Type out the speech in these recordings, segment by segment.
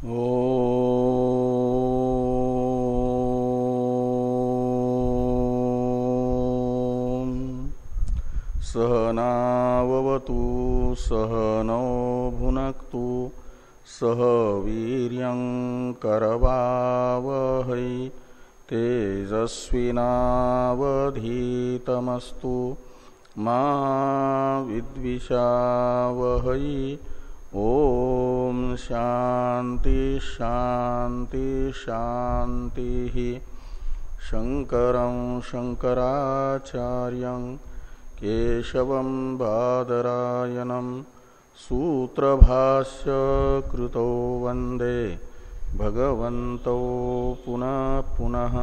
ॐ सहनाववतु सहनौ भुनक्तु सह वीर्यं करवावहै तेजस्विनावधीतमस्तु मा विद्विषावहै। ओम शांति शांति शांति। शंकरं शंकराचार्यं केशवं बादरायणं सूत्रभाष्य कृतो वंदे भगवन्तौ पुनः पुनः।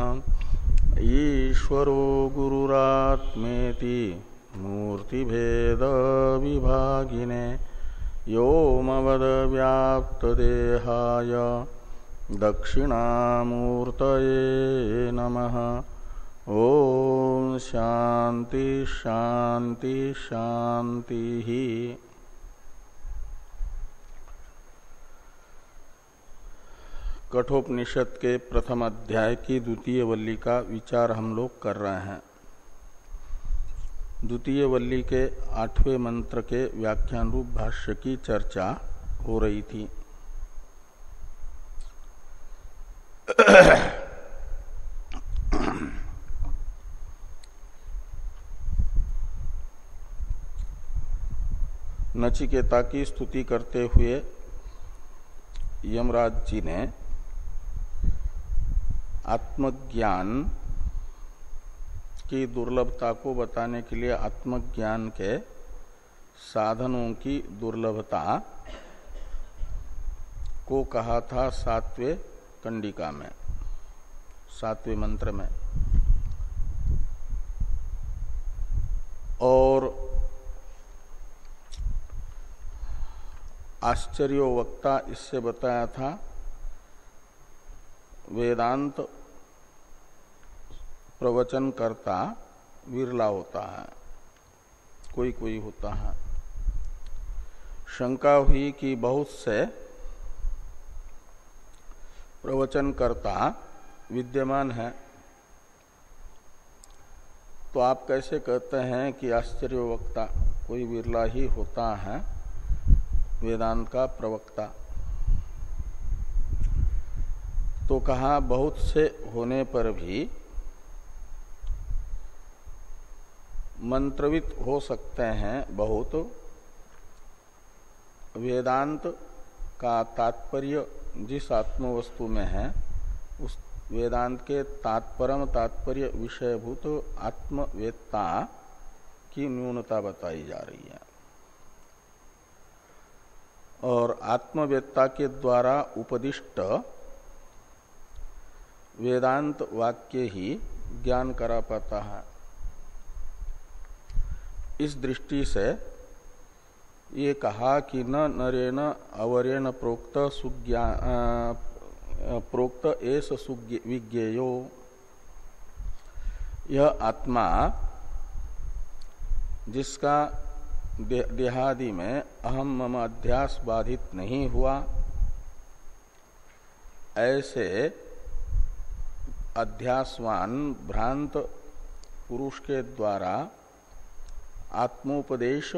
ईश्वरो गुरुरात्मेति मूर्तिभेद विभागिने व्योमवद्व्याप्तदेहाय दक्षिणामूर्तये नमः। ओम शांति शांति शांति। कठोपनिषद के प्रथम अध्याय की द्वितीय वल्ली का विचार हम लोग कर रहे हैं। द्वितीय वल्ली के 8वें मंत्र के व्याख्यान रूप भाष्य की चर्चा हो रही थी। नचिकेता की स्तुति करते हुए यमराज जी ने आत्मज्ञान की दुर्लभता को बताने के लिए आत्मज्ञान के साधनों की दुर्लभता को कहा था 7वें कंडिका में, 7वें मंत्र में। और आश्चर्यवक्ता इससे बताया था वेदांत प्रवचन करता विरला होता है, कोई कोई होता है। शंका हुई कि बहुत से प्रवचन करता विद्यमान है, तो आप कैसे कहते हैं कि आश्चर्यवक्ता कोई विरला ही होता है वेदांत का प्रवक्ता? तो कहा बहुत से होने पर भी मंत्रवित हो सकते हैं बहुत। वेदांत का तात्पर्य जिस आत्मवस्तु में है उस वेदांत के परम तात्पर्य विषयभूत आत्मवेत्ता की न्यूनता बताई जा रही है। और आत्मवेत्ता के द्वारा उपदिष्ट वेदांत वाक्य ही ज्ञान करा पाता है। इस दृष्टि से ये कहा कि न नरेण अवरेण प्रोक्त एष विज्ञेयो, यह आत्मा जिसका देहादि में अहम मम अध्यास बाधित नहीं हुआ, ऐसे अध्यासवान भ्रांत पुरुष के द्वारा आत्मोपदेश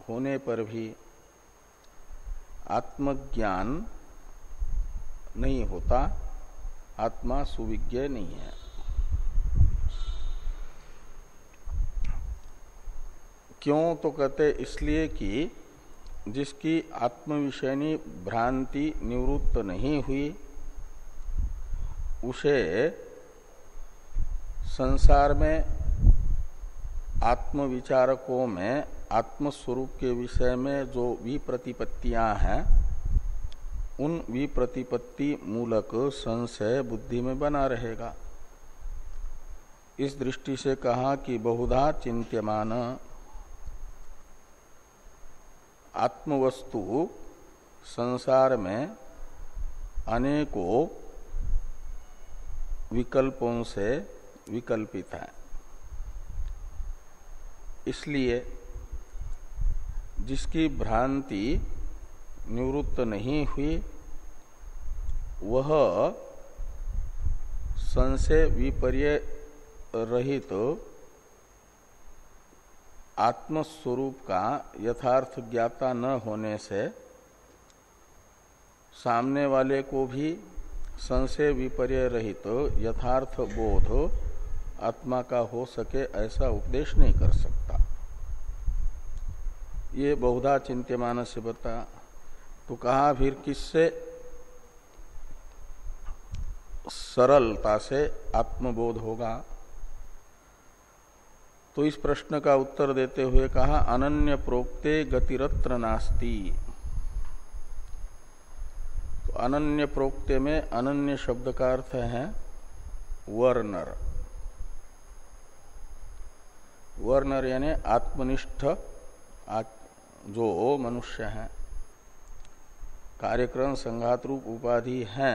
होने पर भी आत्मज्ञान नहीं होता, आत्मा सुविज्ञ नहीं है। क्यों? तो कहते इसलिए कि जिसकी आत्मविषयनी भ्रांति निवृत्त नहीं हुई उसे संसार में आत्मविचारकों में आत्मस्वरूप के विषय में जो विप्रतिपत्तियां हैं उन विप्रतिपत्ति मूलक संशय बुद्धि में बना रहेगा। इस दृष्टि से कहा कि बहुधा चिंत्यमान आत्मवस्तु संसार में अनेकों विकल्पों से विकल्पित है। इसलिए जिसकी भ्रांति निवृत्त नहीं हुई वह संशय विपर्य रहित आत्मस्वरूप का यथार्थ ज्ञाता न होने से सामने वाले को भी संशय विपर्य रहित यथार्थ बोध आत्मा का हो सके ऐसा उपदेश नहीं कर सकता। ये बहुधा चिंत्यमान से बता। तो कहा फिर किससे सरलता से आत्मबोध होगा? तो इस प्रश्न का उत्तर देते हुए कहा अनन्य प्रोक्ते गतिरत्र नास्ति। तो अनन्य प्रोक्ते में अनन्य शब्द का अर्थ है वर्णर। वर्णर यानी आत्मनिष्ठ जो मनुष्य है, कार्यक्रम संघात रूप उपाधि है,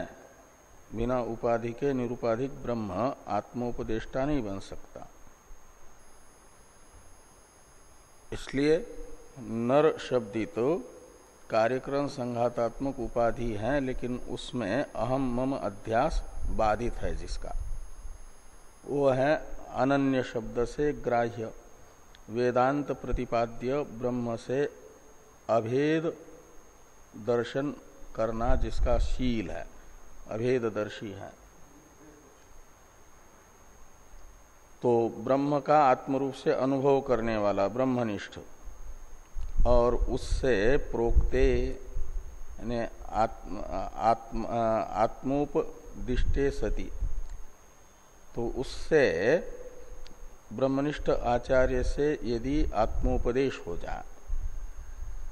बिना उपाधि के निरुपाधिक ब्रह्म आत्मोपदेष्टा नहीं बन सकता। इसलिए नर शब्दित तो कार्यक्रम संघातात्मक उपाधि है, लेकिन उसमें अहम मम अध्यास बाधित है जिसका, वो है अनन्य शब्द से ग्राह्य वेदांत प्रतिपाद्य ब्रह्म से अभेद दर्शन करना जिसका शील है, अभेददर्शी है। तो ब्रह्म का आत्मरूप से अनुभव करने वाला ब्रह्मनिष्ठ और उससे प्रोक्ते यानी आत्मोपदिष्टे सति, तो उससे ब्रह्मनिष्ठ आचार्य से यदि आत्मोपदेश हो जाए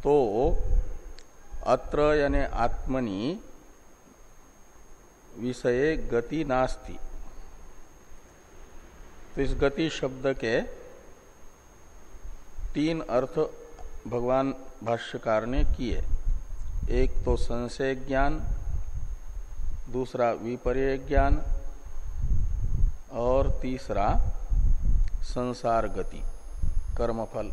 तो अत्र यानी आत्मनि विषये गति नास्ति। तो इस गति शब्द के तीन अर्थ भगवान भाष्यकार ने किए। एक तो संशय ज्ञान, दूसरा विपर्य ज्ञान और तीसरा संसार गति कर्मफल।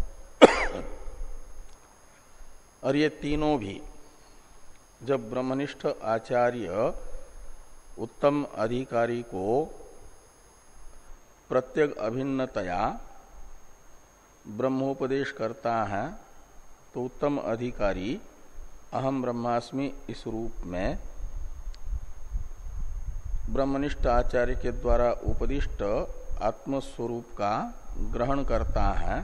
और ये तीनों भी जब ब्रह्मनिष्ठ आचार्य उत्तम अधिकारी को प्रत्यग अभिन्नतया ब्रह्मोपदेश करता है तो उत्तम अधिकारी अहम ब्रह्मास्मि इस रूप में ब्रह्मनिष्ठ आचार्य के द्वारा उपदिष्ट आत्मस्वरूप का ग्रहण करता है,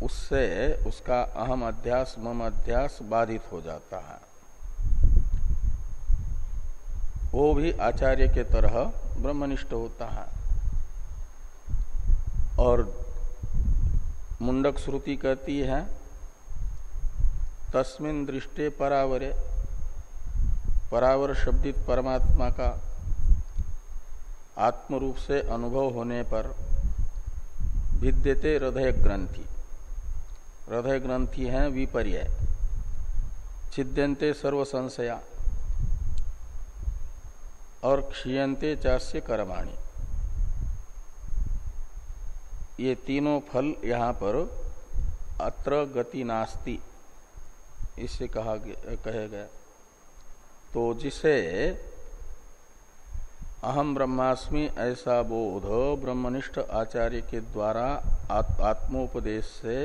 उससे उसका अहम अध्यास मम अध्यास बाधित हो जाता है। वो भी आचार्य के तरह ब्रह्मनिष्ठ होता है। और मुंडक श्रुति कहती है तस्मिन् दृष्टे परावरे, परावर शब्दित परमात्मा का आत्मरूप से अनुभव होने पर भिद्यते हृदय ग्रंथि, हृदय ग्रंथि है विपर्य, छिद्यन्ते सर्व संशया और क्षीयन्ते चास्य कर्माणि। ये तीनों फल यहाँ पर अत्र गति नास्ति इससे कहे गए। तो जिसे अहम ब्रह्मास्मि ऐसा बोध ब्रह्मनिष्ठ आचार्य के द्वारा आत्मोपदेश से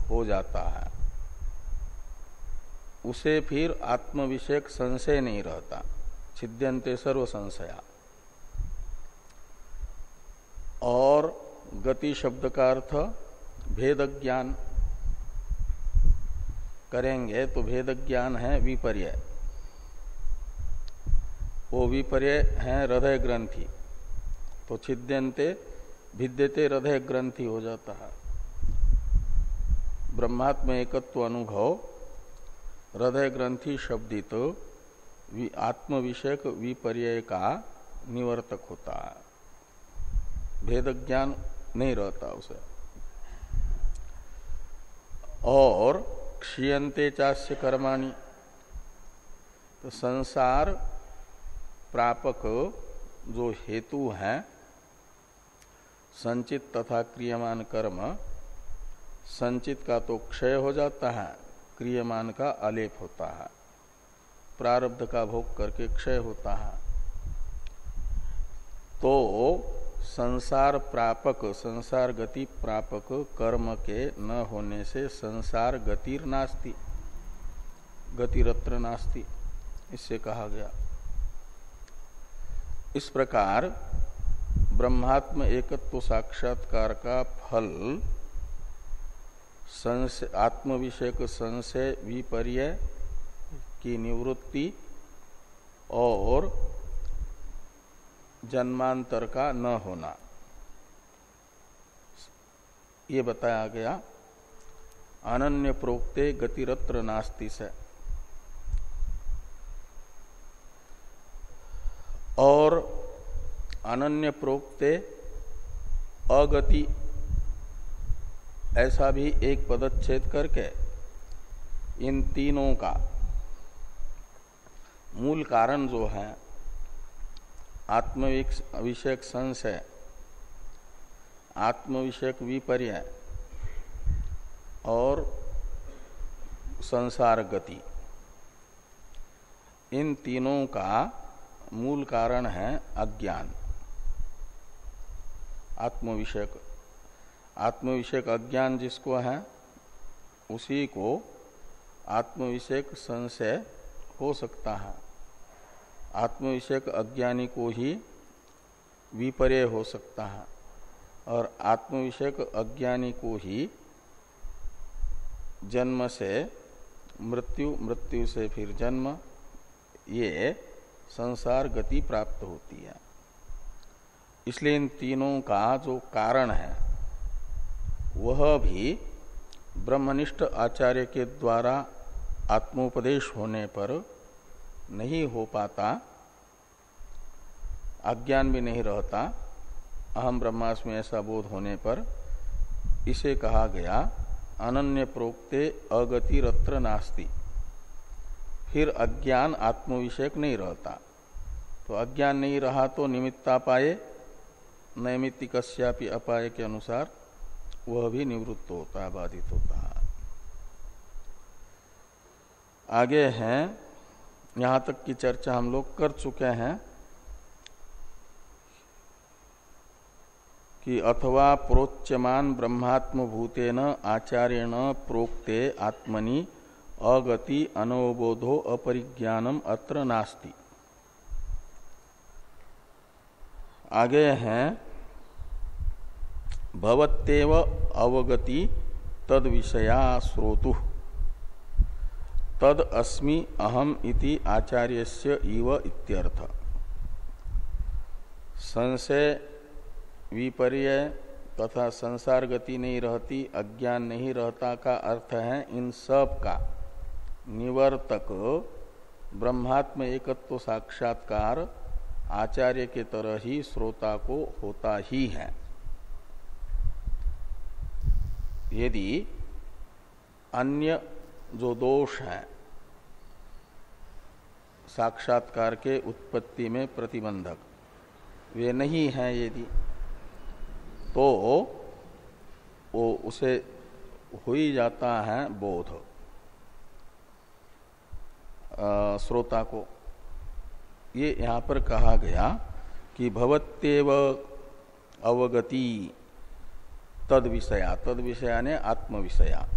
हो जाता है, उसे फिर आत्म विषयक संशय नहीं रहता। छिद्यन्ते सर्व संशया। और गति शब्द का अर्थ भेद ज्ञान करेंगे तो भेद ज्ञान है विपर्य, वो विपर्य है हृदय ग्रंथि, तो छिद्यन्ते भिद्यते हृदय ग्रंथि हो जाता है। ब्रह्मात्म एकत्व अनुभव हृदय ग्रंथि शब्दित आत्म विषयक विपर्य का निवर्तक होता है, भेद ज्ञान नहीं रहता उसे। और क्षीयन्ते चास्य कर्माणि, तो संसार प्रापक जो हेतु है संचित तथा क्रियमान कर्म, संचित का तो क्षय हो जाता है, क्रियमान का आलेप होता है। प्रारब्ध का भोग करके क्षय होता है। तो संसार प्रापक, संसार गति प्रापक कर्म के न होने से संसार गतिर नास्ति, गतिरत्र नास्ति, इससे कहा गया। इस प्रकार ब्रह्मात्म एकत्व साक्षात्कार का फल आत्म विषयक संशय विपर्य की निवृत्ति और जन्मांतर का न होना, ये बताया गया अनन्य प्रोक्ते गतिरत्र नास्ति से। और अनन्य प्रोक्ते अगति, ऐसा भी एक पदच्छेद करके इन तीनों का मूल कारण जो है आत्म विषयक संशय, आत्म विषयक विपर्य और संसार गति, इन तीनों का मूल कारण है अज्ञान। आत्म विषयक अज्ञान जिसको है उसी को आत्म विषयक संशय हो सकता है। आत्म विषयक अज्ञानी को ही विपर्य हो सकता है और आत्म विषयक अज्ञानी को ही जन्म से मृत्यु, मृत्यु से फिर जन्म, ये संसार गति प्राप्त होती है। इसलिए इन तीनों का जो कारण है वह भी ब्रह्मनिष्ठ आचार्य के द्वारा आत्मोपदेश होने पर नहीं हो पाता, अज्ञान भी नहीं रहता। अहम ब्रह्मास्मि ऐसा बोध होने पर इसे कहा गया अनन्य प्रोक्ते अगतिरत्र नास्ति। फिर अज्ञान आत्मविषयक नहीं रहता, तो अज्ञान नहीं रहा तो निमित्तापाये नैमित्तिकस्यापि अपाय के अनुसार वह भी निवृत्त होता है, बाधित होता है। आगे हैं, यहां तक की चर्चा हम लोग कर चुके हैं कि अथवा प्रोच्यमान ब्रह्मात्म भूतेन आचार्येण प्रोक्ते आत्मनि अगति अनवबोधो अपरिज्ञानम अत्र नास्ति। आगे हैं भवत्येव अवगति तद विषया श्रोतु तद अस्मि अहम इति आचार्यस्य इव इत्यर्थ। संशय विपर्य तथा संसार गति नहीं रहती, अज्ञान नहीं रहता का अर्थ है इन सब का निवर्तक ब्रह्मात्म एकत्व साक्षात्कार आचार्य के तरह ही श्रोता को होता ही है। यदि अन्य जो दोष है साक्षात्कार के उत्पत्ति में प्रतिबंधक वे नहीं हैं, यदि तो वो उसे हो ही जाता है बोध श्रोता को। ये यहाँ पर कहा गया कि भवत्येव अवगति तद विषया, तद विषया ने आत्म विषया,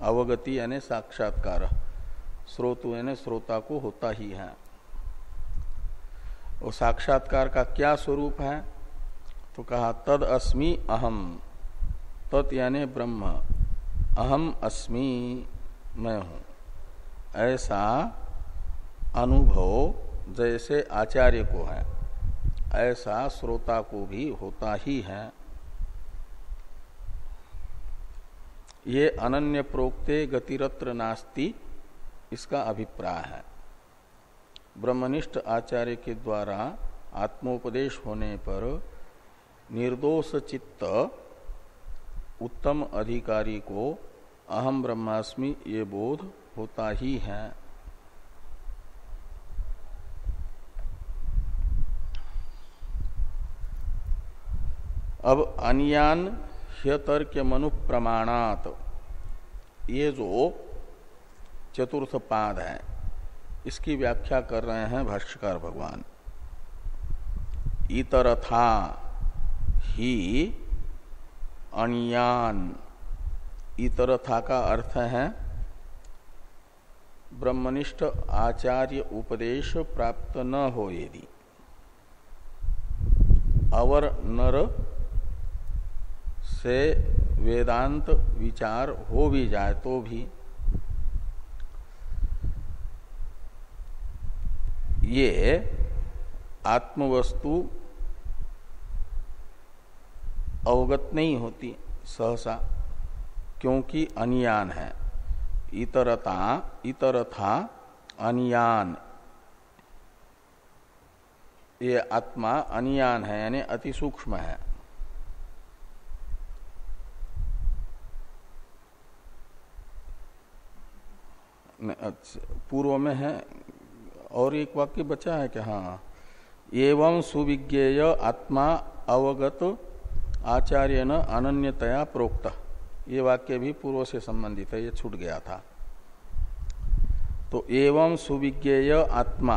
अवगति यानी साक्षात्कार, श्रोतु यानी श्रोता को होता ही है। और साक्षात्कार का क्या स्वरूप है तो कहा तद अस्मि अहम, तत् यानी ब्रह्म, अहम अस्मि मैं हूं, ऐसा अनुभव जैसे आचार्य को है ऐसा श्रोता को भी होता ही है। ये अनन्य प्रोक्ते गतिरत्र नास्ति इसका अभिप्राय है। ब्रह्मनिष्ठ आचार्य के द्वारा आत्मोपदेश होने पर निर्दोष चित्त उत्तम अधिकारी को अहम ब्रह्मास्मि ये बोध होता ही है। अब अन्यान ह्यतर्क्य मनु प्रमाणात, ये जो चतुर्थ पाद है इसकी व्याख्या कर रहे हैं भाष्यकार भगवान। इतरथा ही अनियान, इतरथा का अर्थ है ब्रह्मनिष्ठ आचार्य उपदेश प्राप्त न हो यदि, अवर नर से वेदांत विचार हो भी जाए तो भी ये आत्मवस्तु अवगत नहीं होती सहसा, क्योंकि अनियान है। इतरथा अनियान, ये आत्मा अनियान है यानी अति सूक्ष्म है। पूर्व में है और एक वाक्य बचा है क्या? हाँ, एवं सुविज्ञेय आत्मा अवगत आचार्येन अनन्यतया प्रोक्त, ये वाक्य भी पूर्व से संबंधित है, ये छूट गया था। तो एवं सुविज्ञेय आत्मा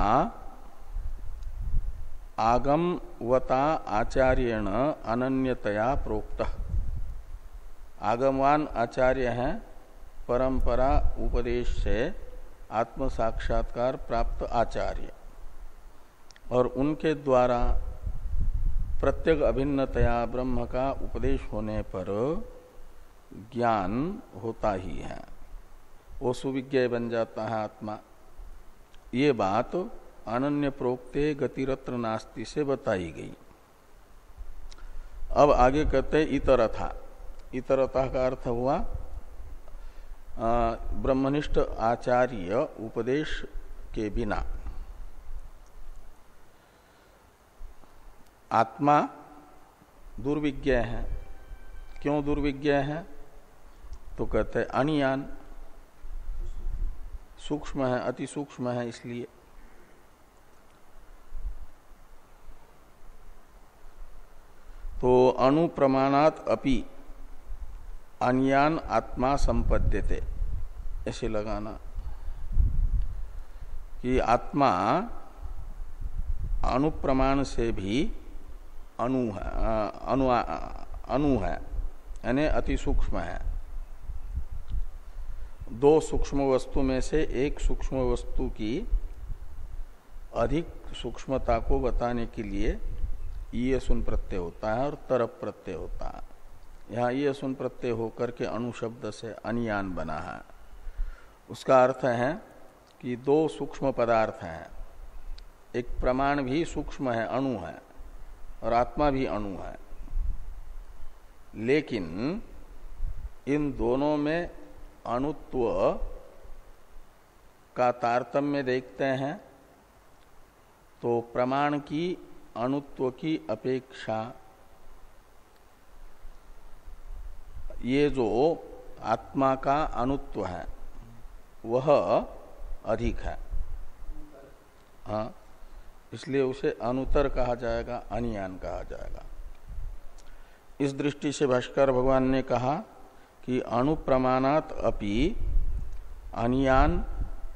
आगमवता आचार्येण अनन्यतया प्रोक्त, आगमवान आचार्य हैं परंपरा उपदेश से आत्म साक्षात्कार प्राप्त आचार्य, और उनके द्वारा प्रत्येक अभिन्नतया ब्रह्म का उपदेश होने पर ज्ञान होता ही है, वो सुविज्ञेय बन जाता है आत्मा। ये बात अनन्य प्रोक्ते गतिरत्र नास्ति से बताई गई। अब आगे कहते इतरथा, इतरथा का अर्थ हुआ ब्रह्मनिष्ठ आचार्य उपदेश के बिना आत्मा दुर्विज्ञ है। क्यों दुर्विज्ञ है? तो कहते हैं अनियान, सूक्ष्म है, अति सूक्ष्म है, इसलिए। तो अणुप्रमाणात अपि अनियान आत्मा संपद्यते, ऐसे लगाना कि आत्मा अणुप्रमाण से भी अणु है यानी अति सूक्ष्म है। दो सूक्ष्म वस्तु में से एक सूक्ष्म वस्तु की अधिक सूक्ष्मता को बताने के लिए ये सुन प्रत्यय होता है और तरप प्रत्यय होता है। यहाँ ये सुन प्रत्यय होकर के अणु शब्द से अनियान बना है। उसका अर्थ है कि दो सूक्ष्म पदार्थ हैं, एक प्रमाण भी सूक्ष्म है, अणु है, और आत्मा भी अणु है, लेकिन इन दोनों में अणुत्व का तारतम्य देखते हैं तो प्रमाण की अणुत्व की अपेक्षा ये जो आत्मा का अणुत्व है वह अधिक है। हाँ, इसलिए उसे अनुतर कहा जाएगा, अनियान कहा जाएगा। इस दृष्टि से भाष्कर भगवान ने कहा कि अणुप्रमाणात अपि अनियान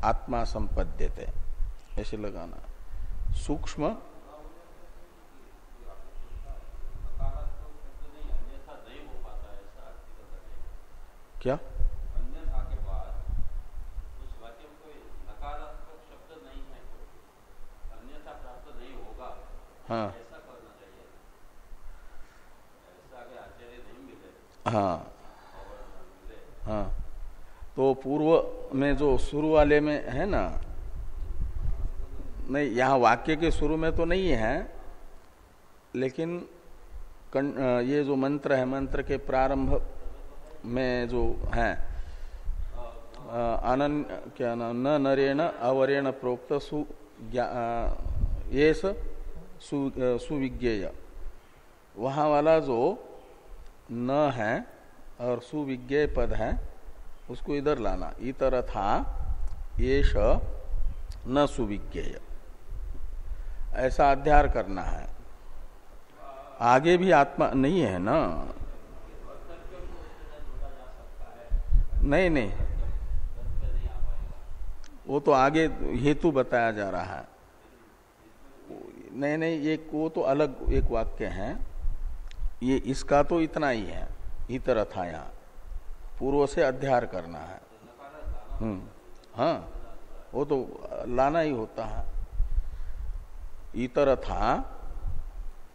आत्मा संपद्यते, ऐसे लगाना। सूक्ष्म क्या हाँ हाँ हाँ, तो पूर्व में जो शुरू वाले में है ना, नहीं यहाँ वाक्य के शुरू में तो नहीं है, लेकिन ये जो मंत्र है, मंत्र के प्रारंभ में जो है अनन्य क्या न नरेण अवरेण प्रोक्त सुविज्ञेय, वहाँ वाला जो न है और सुविज्ञेय पद है उसको इधर लाना। इतरथा येष न सुविज्ञेय, ऐसा अध्यार करना है। आगे भी आत्मा नहीं है ना, नहीं नहीं वो तो आगे हेतु बताया जा रहा है। नहीं नहीं, एक वो तो अलग एक वाक्य है, ये इसका तो इतना ही है, इतर था, यहाँ पूर्व से अध्यार करना है। हाँ, वो तो लाना ही होता है। इतर था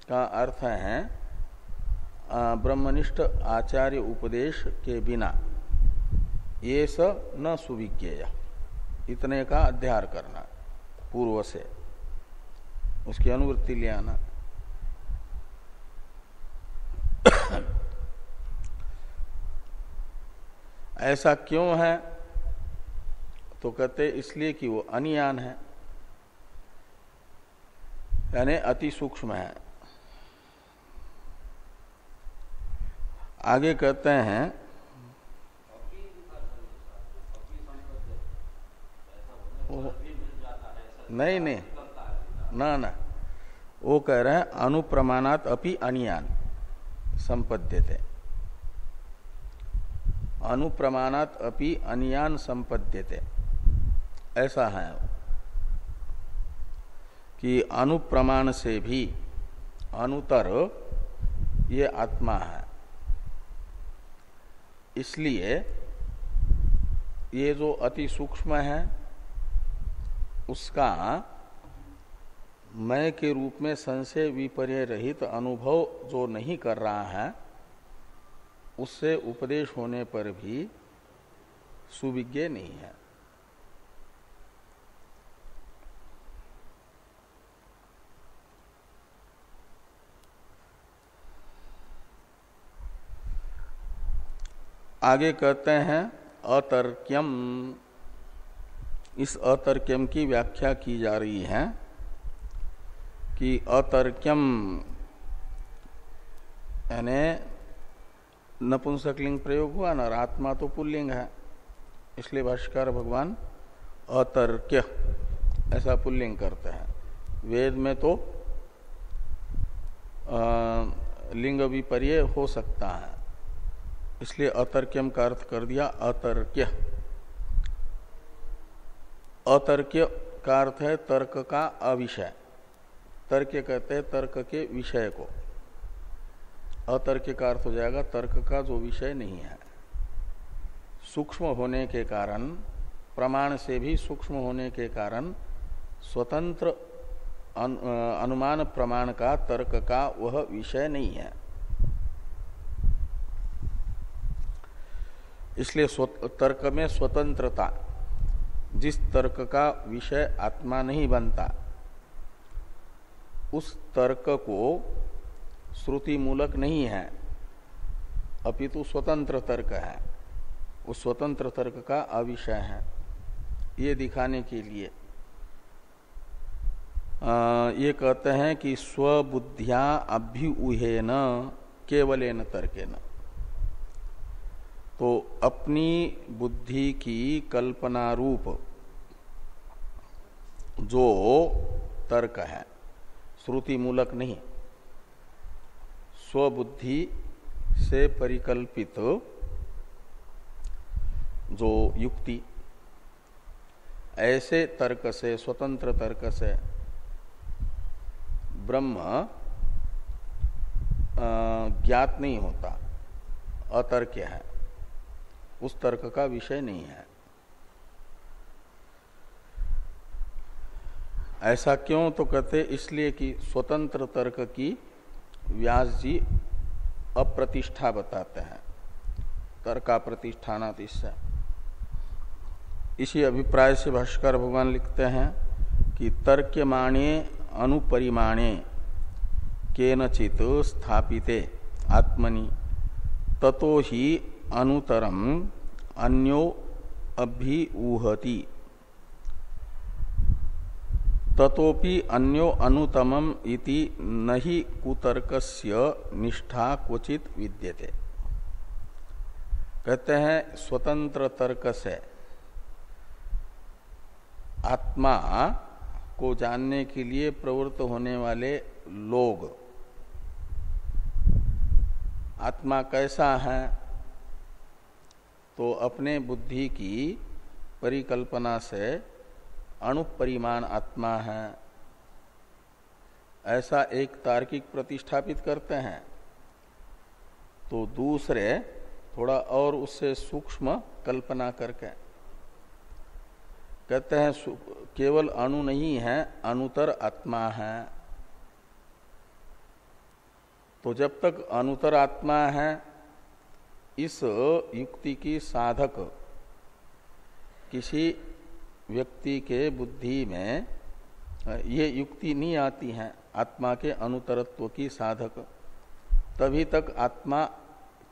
का अर्थ है ब्रह्मनिष्ठ आचार्य उपदेश के बिना ये स न सुविज्ञेय, इतने का अध्यार करना पूर्व से, उसकी अनुवृत्ति ले आना। ऐसा क्यों है? तो कहते इसलिए कि वो अनियान है, यानी अति सूक्ष्म है। आगे कहते हैं नहीं नहीं, ना, वो कह रहे हैं अनुप्रमाणात अपि अनियान संपद्यते, अनुप्रमाणात अपि अनियान संपद्यते, ऐसा है कि अनुप्रमाण से भी अनुतर ये आत्मा है। इसलिए ये जो अति सूक्ष्म है उसका मैं के रूप में संशय विपर्य रहित अनुभव जो नहीं कर रहा है, उससे उपदेश होने पर भी सुविज्ञ नहीं है। आगे कहते हैं अतर्क्यम, इस अतर्क्यम की व्याख्या की जा रही है कि अतर्क्यम यानी नपुंसकलिंग प्रयोग हुआ ना, आत्मा तो पुल्लिंग है, इसलिए भाष्यकार भगवान अतर्क्य ऐसा पुल्लिंग करते हैं। वेद में तो लिंग विपर्य हो सकता है, इसलिए अतर्क्यम का अर्थ कर दिया अतर्क्य। अतर्क्य का अर्थ है तर्क का अविषय, तर्क कहते हैं तर्क के विषय को, अतर्क का अर्थ हो जाएगा तर्क का जो विषय नहीं है। सूक्ष्म होने के कारण, प्रमाण से भी सूक्ष्म होने के कारण स्वतंत्र अनुमान प्रमाण का तर्क का वह विषय नहीं है। इसलिए तर्क में स्वतंत्रता, जिस तर्क का विषय आत्मा नहीं बनता उस तर्क को श्रुति मूलक नहीं है, अपितु स्वतंत्र तर्क है, उस स्वतंत्र तर्क का अविषय है। ये दिखाने के लिए ये कहते हैं कि स्वबुद्ध्या अभ्युहेन केवलेन तर्केन, तो अपनी बुद्धि की कल्पना रूप जो तर्क है, श्रुति मूलक नहीं, स्वबुद्धि से परिकल्पित जो युक्ति, ऐसे तर्क से, स्वतंत्र तर्क से ब्रह्म ज्ञात नहीं होता, अतर्क्य है, उस तर्क का विषय नहीं है। ऐसा क्यों? तो कहते इसलिए कि स्वतंत्र तर्क की व्यास जी अप्रतिष्ठा बताते हैं, तर्का प्रतिष्ठानात्, इससे इसी अभिप्राय से भाष्कर भगवान लिखते हैं कि तर्क्यमाणे अनुपरिमाणे केनचित स्थापिते आत्मनि ततो ही अनुतरम अन्यो अभ्युहति ततोपि अन्यो अनुतमम इति नहि कुतर्कस्य निष्ठा क्वचित विद्यते। कहते हैं स्वतंत्र तर्क से आत्मा को जानने के लिए प्रवृत्त होने वाले लोग, आत्मा कैसा है तो अपने बुद्धि की परिकल्पना से अणुपरिमाण आत्मा है, ऐसा एक तार्किक प्रतिष्ठापित करते हैं, तो दूसरे थोड़ा और उससे सूक्ष्म कल्पना करके कहते हैं केवल अणु नहीं है, अणुतर आत्मा है। तो जब तक अणुतर आत्मा है, इस युक्ति की साधक किसी व्यक्ति के बुद्धि में ये युक्ति नहीं आती है, आत्मा के अणुतरत्व की साधक, तभी तक आत्मा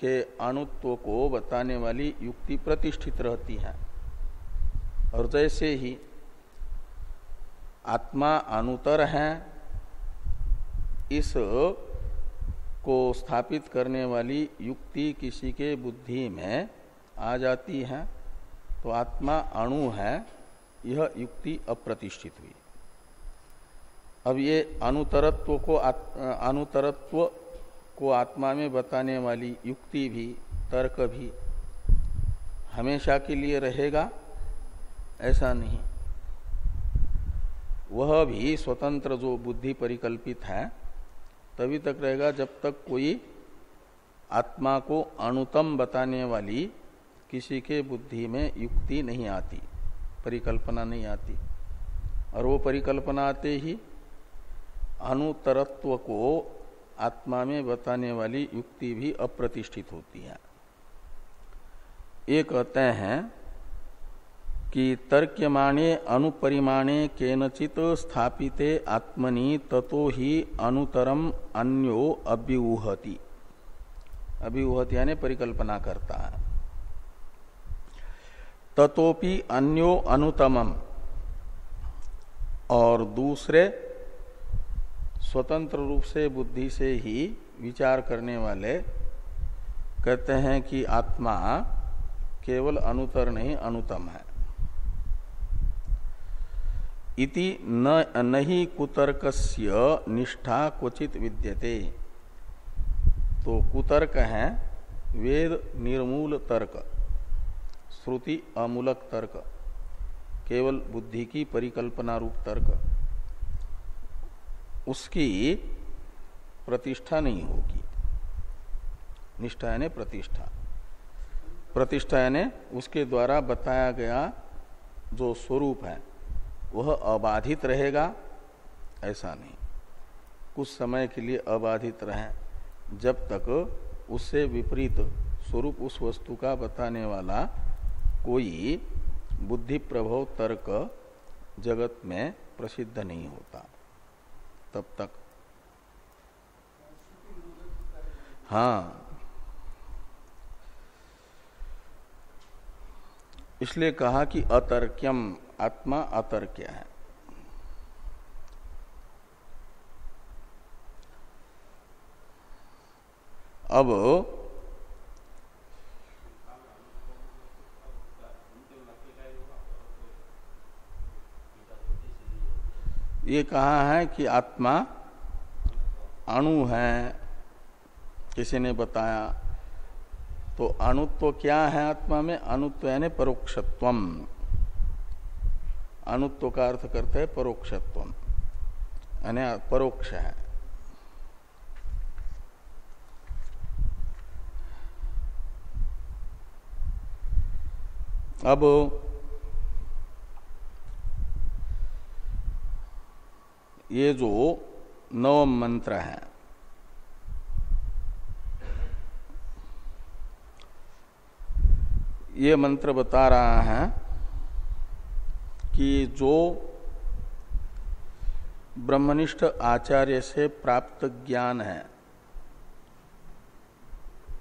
के अणुत्व को बताने वाली युक्ति प्रतिष्ठित रहती है। और जैसे ही आत्मा अणुतर है, इस को स्थापित करने वाली युक्ति किसी के बुद्धि में आ जाती है, तो आत्मा अणु है, यह युक्ति अप्रतिष्ठित हुई। अब ये अणुतरत्व को आत्मा में बताने वाली युक्ति भी, तर्क भी हमेशा के लिए रहेगा ऐसा नहीं। वह भी स्वतंत्र जो बुद्धि परिकल्पित है तभी तक रहेगा जब तक कोई आत्मा को अणुतम बताने वाली किसी के बुद्धि में युक्ति नहीं आती, परिकल्पना नहीं आती। और वो परिकल्पना आते ही अणुतरत्व को आत्मा में बताने वाली युक्ति भी अप्रतिष्ठित होती है। ये कहते हैं कि तर्क्यमाणे अणुपरिमाणे केनचित स्थापिते आत्मनि ततो ही अणुतरम अन्यो अभ्यूहति। अभ्यूहति यानी परिकल्पना करता है। ततोपि अन्यो अनुतमम, और दूसरे स्वतंत्र रूप से बुद्धि से ही विचार करने वाले कहते हैं कि आत्मा केवल अनुतर नहीं अनुतम है। इति नहि कुतर्कस्य निष्ठा क्वचित विद्यते। तो कुतर्क है वेद निर्मूल तर्क, श्रुति अमूलक तर्क, केवल बुद्धि की परिकल्पना रूप तर्क, उसकी प्रतिष्ठा नहीं होगी। निष्ठा यानी प्रतिष्ठा, प्रतिष्ठा यानी उसके द्वारा बताया गया जो स्वरूप है वह अबाधित रहेगा ऐसा नहीं। कुछ समय के लिए अबाधित रहे, जब तक उससे विपरीत स्वरूप उस वस्तु का बताने वाला कोई बुद्धि प्रभव तर्क जगत में प्रसिद्ध नहीं होता, तब तक। हाँ, इसलिए कहा कि अतर्क्यम, आत्मा अतर्क्य है। अब ये कहा है कि आत्मा अणु है, किसी ने बताया। तो अणुत्व क्या है आत्मा में? अणुत्व यानी परोक्षत्वम। अणुत्व का अर्थ करते हैं परोक्षत्वम, यानी परोक्ष है। अब ये जो नवम मंत्र है, ये मंत्र बता रहा है कि जो ब्रह्मनिष्ठ आचार्य से प्राप्त ज्ञान है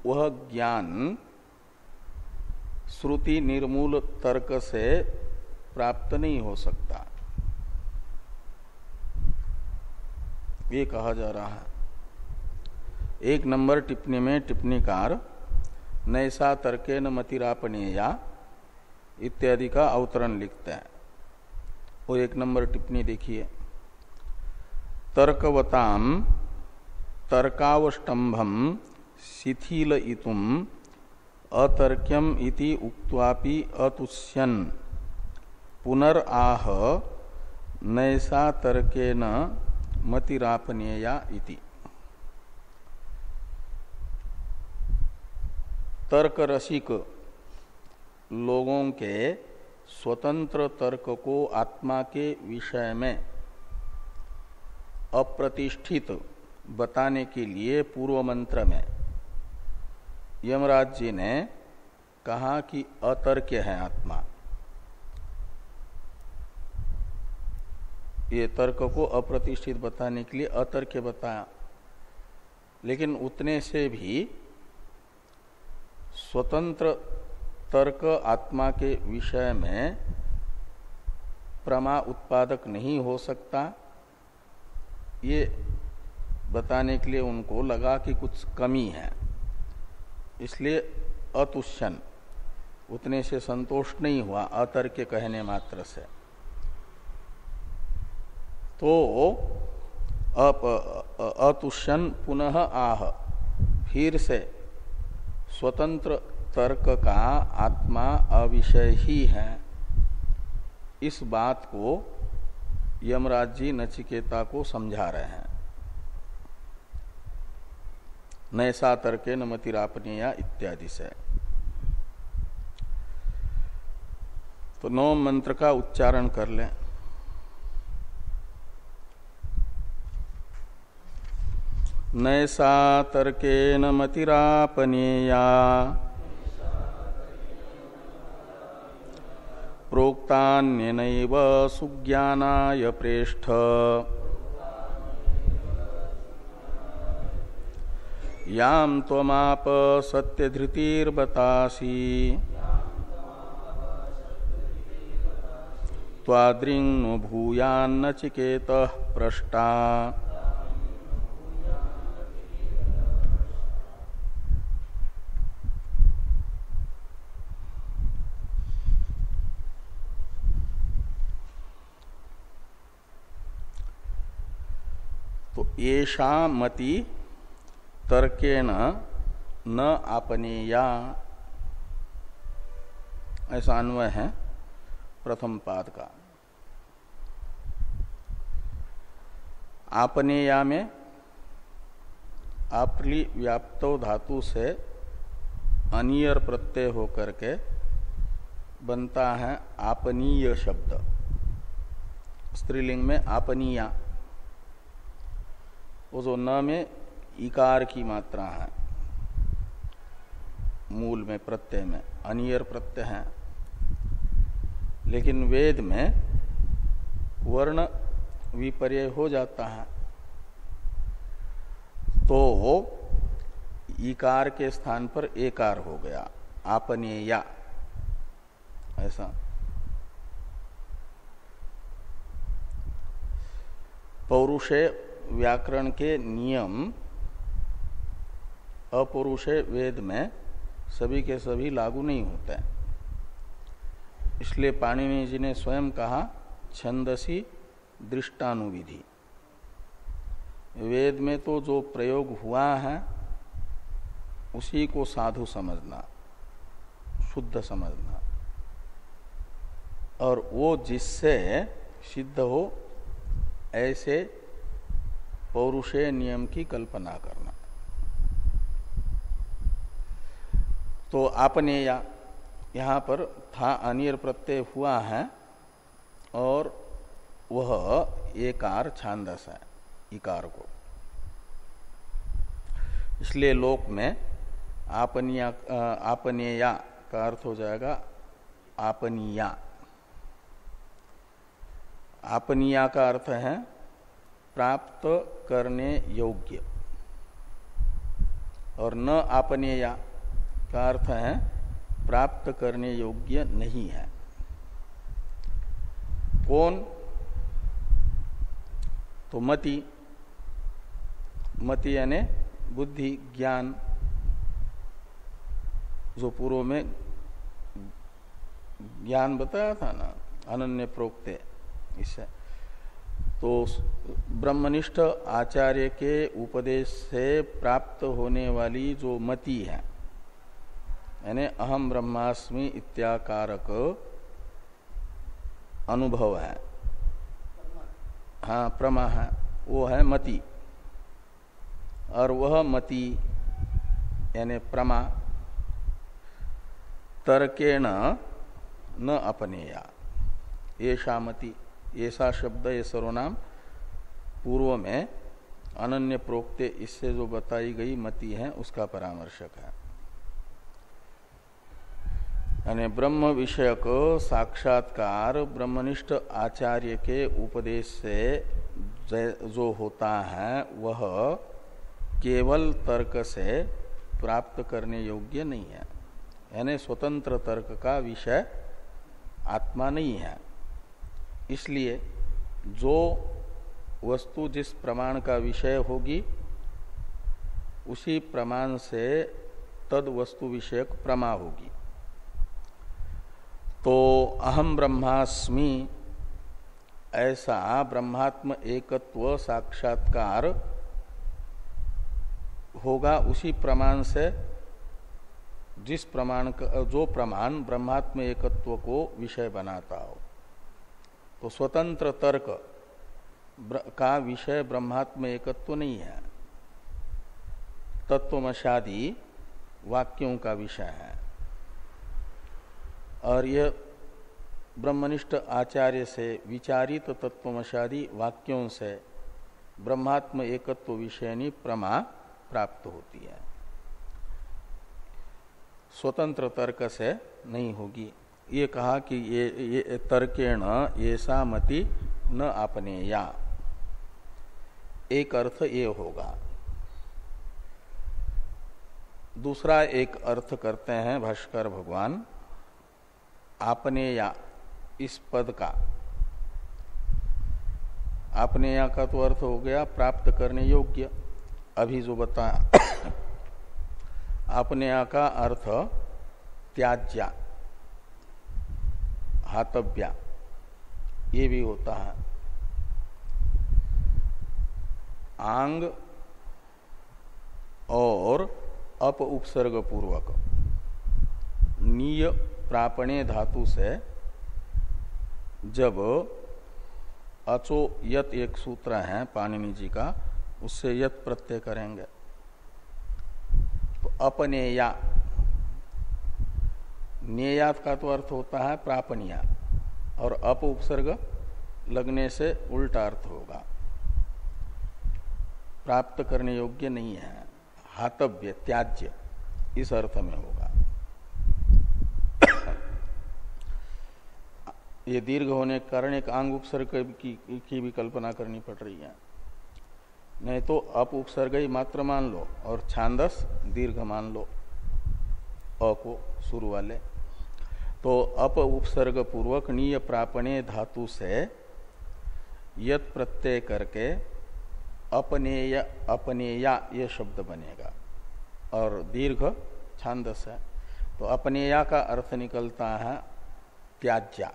वह ज्ञान श्रुति निर्मूल तर्क से प्राप्त नहीं हो सकता, ये कहा जा रहा है। 1 नंबर टिप्पणी में टिप्पणीकार नैसा तर्केन मतिरापणेया इत्यादि का अवतरण लिखते हैं। वो 1 नंबर टिप्पणी देखिए। तर्कवताम तर्कावष्टंभम शिथिलयितुम अतर्क्यम इति उक्त्वापि अतुष्यन् पुनराह नैसा तर्केन मतिरापनेया इति। तर्क रसिक लोगों के स्वतंत्र तर्क को आत्मा के विषय में अप्रतिष्ठित बताने के लिए पूर्व मंत्र में यमराज जी ने कहा कि अतर्क्य है आत्मा। ये तर्क को अप्रतिष्ठित बताने के लिए अतर्क्य बताया, लेकिन उतने से भी स्वतंत्र तर्क आत्मा के विषय में प्रमा उत्पादक नहीं हो सकता, ये बताने के लिए उनको लगा कि कुछ कमी है, इसलिए अतुष्यन उतने से संतोष नहीं हुआ अतर्क कहने मात्र से। तो अतुष्यन पुनः आह, फिर से स्वतंत्र तर्क का आत्मा अविषय ही है, इस बात को यमराज जी नचिकेता को समझा रहे हैं। नैसा तर्के न मतिरापनेया इत्यादि से। तो 9 मंत्र का उच्चारण कर लें। नैसा तर्केन मतिरापनेया प्रोक्तान्यनैव सुज्ञानाय प्रेष्ठ याम त्वमाप सत्यधृतिर्बतासि त्वाद्रिंग भूयान्नचिकेतः पृष्टा। तो येषा मति तर्केण न आपनेया, ऐसा अन्वय है प्रथम पाद का। आपनेया में आपली व्याप्तो धातु से अनियर प्रत्यय होकर के बनता है आपनीय शब्द। स्त्रीलिंग में आपनीया, वो जो न में इकार की मात्रा है, मूल में प्रत्यय में अनियर प्रत्यय है, लेकिन वेद में वर्ण विपर्यय हो जाता है, तो इकार के स्थान पर एकार हो गया, आपनेया ऐसा। पौरुषे व्याकरण के नियम अपौरुषे वेद में सभी के सभी लागू नहीं होते हैं। इसलिए पाणिनि जी ने स्वयं कहा छंदसी दृष्टानुविधि। वेद में तो जो प्रयोग हुआ है उसी को साधु समझना, शुद्ध समझना, और वो जिससे सिद्ध हो ऐसे पौरुषेय नियम की कल्पना करना। तो आपनेया यहाँ पर था अनियर प्रत्यय हुआ है और वह एकार छांदस है इकार को, इसलिए लोक में आपनेया का अर्थ हो जाएगा आपनिया। आपनिया का अर्थ है प्राप्त करने योग्य, और न आपनेया का अर्थ है प्राप्त करने योग्य नहीं है। कौन? तो मति, मति यानी बुद्धि ज्ञान, जो पूर्व में ज्ञान बताया था ना अनन्य प्रोक्ते, इससे तो ब्रह्मनिष्ठ आचार्य के उपदेश से प्राप्त होने वाली जो मति है, यानी अहम ब्रह्मास्मि इत्याकारक अनुभव है, हाँ प्रमा है, वो है मति, और वह मति यानी प्रमा तर्केण न अपनेया, ऐसा मति, ऐसा शब्द ये सर्वनाम पूर्व में अनन्य प्रोक्ते इससे जो बताई गई मति है उसका परामर्शक है। यानी ब्रह्म विषयक साक्षात्कार ब्रह्मनिष्ठ आचार्य के उपदेश से जो होता है वह केवल तर्क से प्राप्त करने योग्य नहीं है, यानी स्वतंत्र तर्क का विषय आत्मा नहीं है। इसलिए जो वस्तु जिस प्रमाण का विषय होगी उसी प्रमाण से तद वस्तु विषयक प्रमा होगी। तो अहम ब्रह्मास्मि ऐसा ब्रह्मात्म एकत्व साक्षात्कार होगा उसी प्रमाण से जिस प्रमाण का, जो प्रमाण ब्रह्मात्म एकत्व को विषय बनाता हो। तो स्वतंत्र तर्क का विषय ब्रह्मात्म एकत्व नहीं है, तत्वमशादी वाक्यों का विषय है। और यह ब्रह्मनिष्ठ आचार्य से विचारित तत्वमशादी वाक्यों से ब्रह्मात्म एकत्व विषयनी प्रमा प्राप्त होती है, स्वतंत्र तर्क से नहीं होगी। ये कहा कि ये तर्केण ऐसा मति न अपनेया, एक अर्थ ये होगा। दूसरा एक अर्थ करते हैं भाष्कर भगवान, आपनेया इस पद का। आपनेया का तो अर्थ हो गया प्राप्त करने योग्य, अभी जो बताया। आपनेया का अर्थ त्याज्या, हातव्या, ये भी होता है। आंग और अप उपसर्ग पूर्वक नीय प्रापणे धातु से जब अचो यत एक सूत्र है पाणिनि जी का, उससे यत प्रत्यय करेंगे तो अपनेया, नेयात का तो अर्थ होता है प्रापणिया, और अप उपसर्ग लगने से उल्टा अर्थ होगा, प्राप्त करने योग्य नहीं है, हातव्य त्याज्य इस अर्थ में होगा। ये दीर्घ होने के कारण एक आंग उपसर्ग की भी कल्पना करनी पड़ रही है, नहीं तो अप उपसर्ग ही मात्र मान लो और छांदस दीर्घ मान लो, अ को शुरू वाले। तो अप उपसर्ग पूर्वक नीय प्रापणे धातु से यत प्रत्यय करके अपनेय अपनेया ये शब्द बनेगा, और दीर्घ छांदस है। तो अपनेया का अर्थ निकलता है त्याज्या,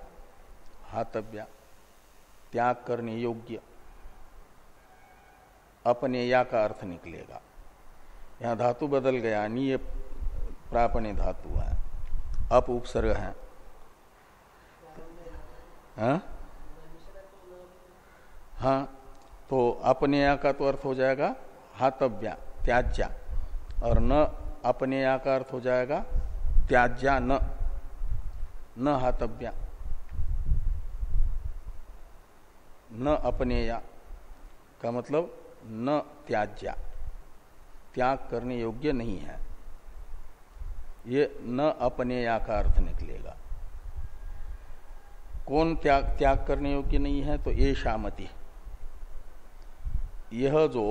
हातव्या, त्याग करने योग्य, अपनेया का अर्थ निकलेगा। यहाँ धातु बदल गया, नीय प्रापणे धातु है, अप उपसर्ग है। हाँ, तो अपनेया का तो अर्थ हो जाएगा हातव्या, त्याज्या, और न अपनेया का अर्थ हो जाएगा त्याज्या न हातव्या, न अपनेया का मतलब न त्याज्या, त्याग करने योग्य नहीं है, ये न अपनेया का अर्थ निकलेगा। कौन त्याग करने योग्य नहीं है? तो ये शामति, यह जो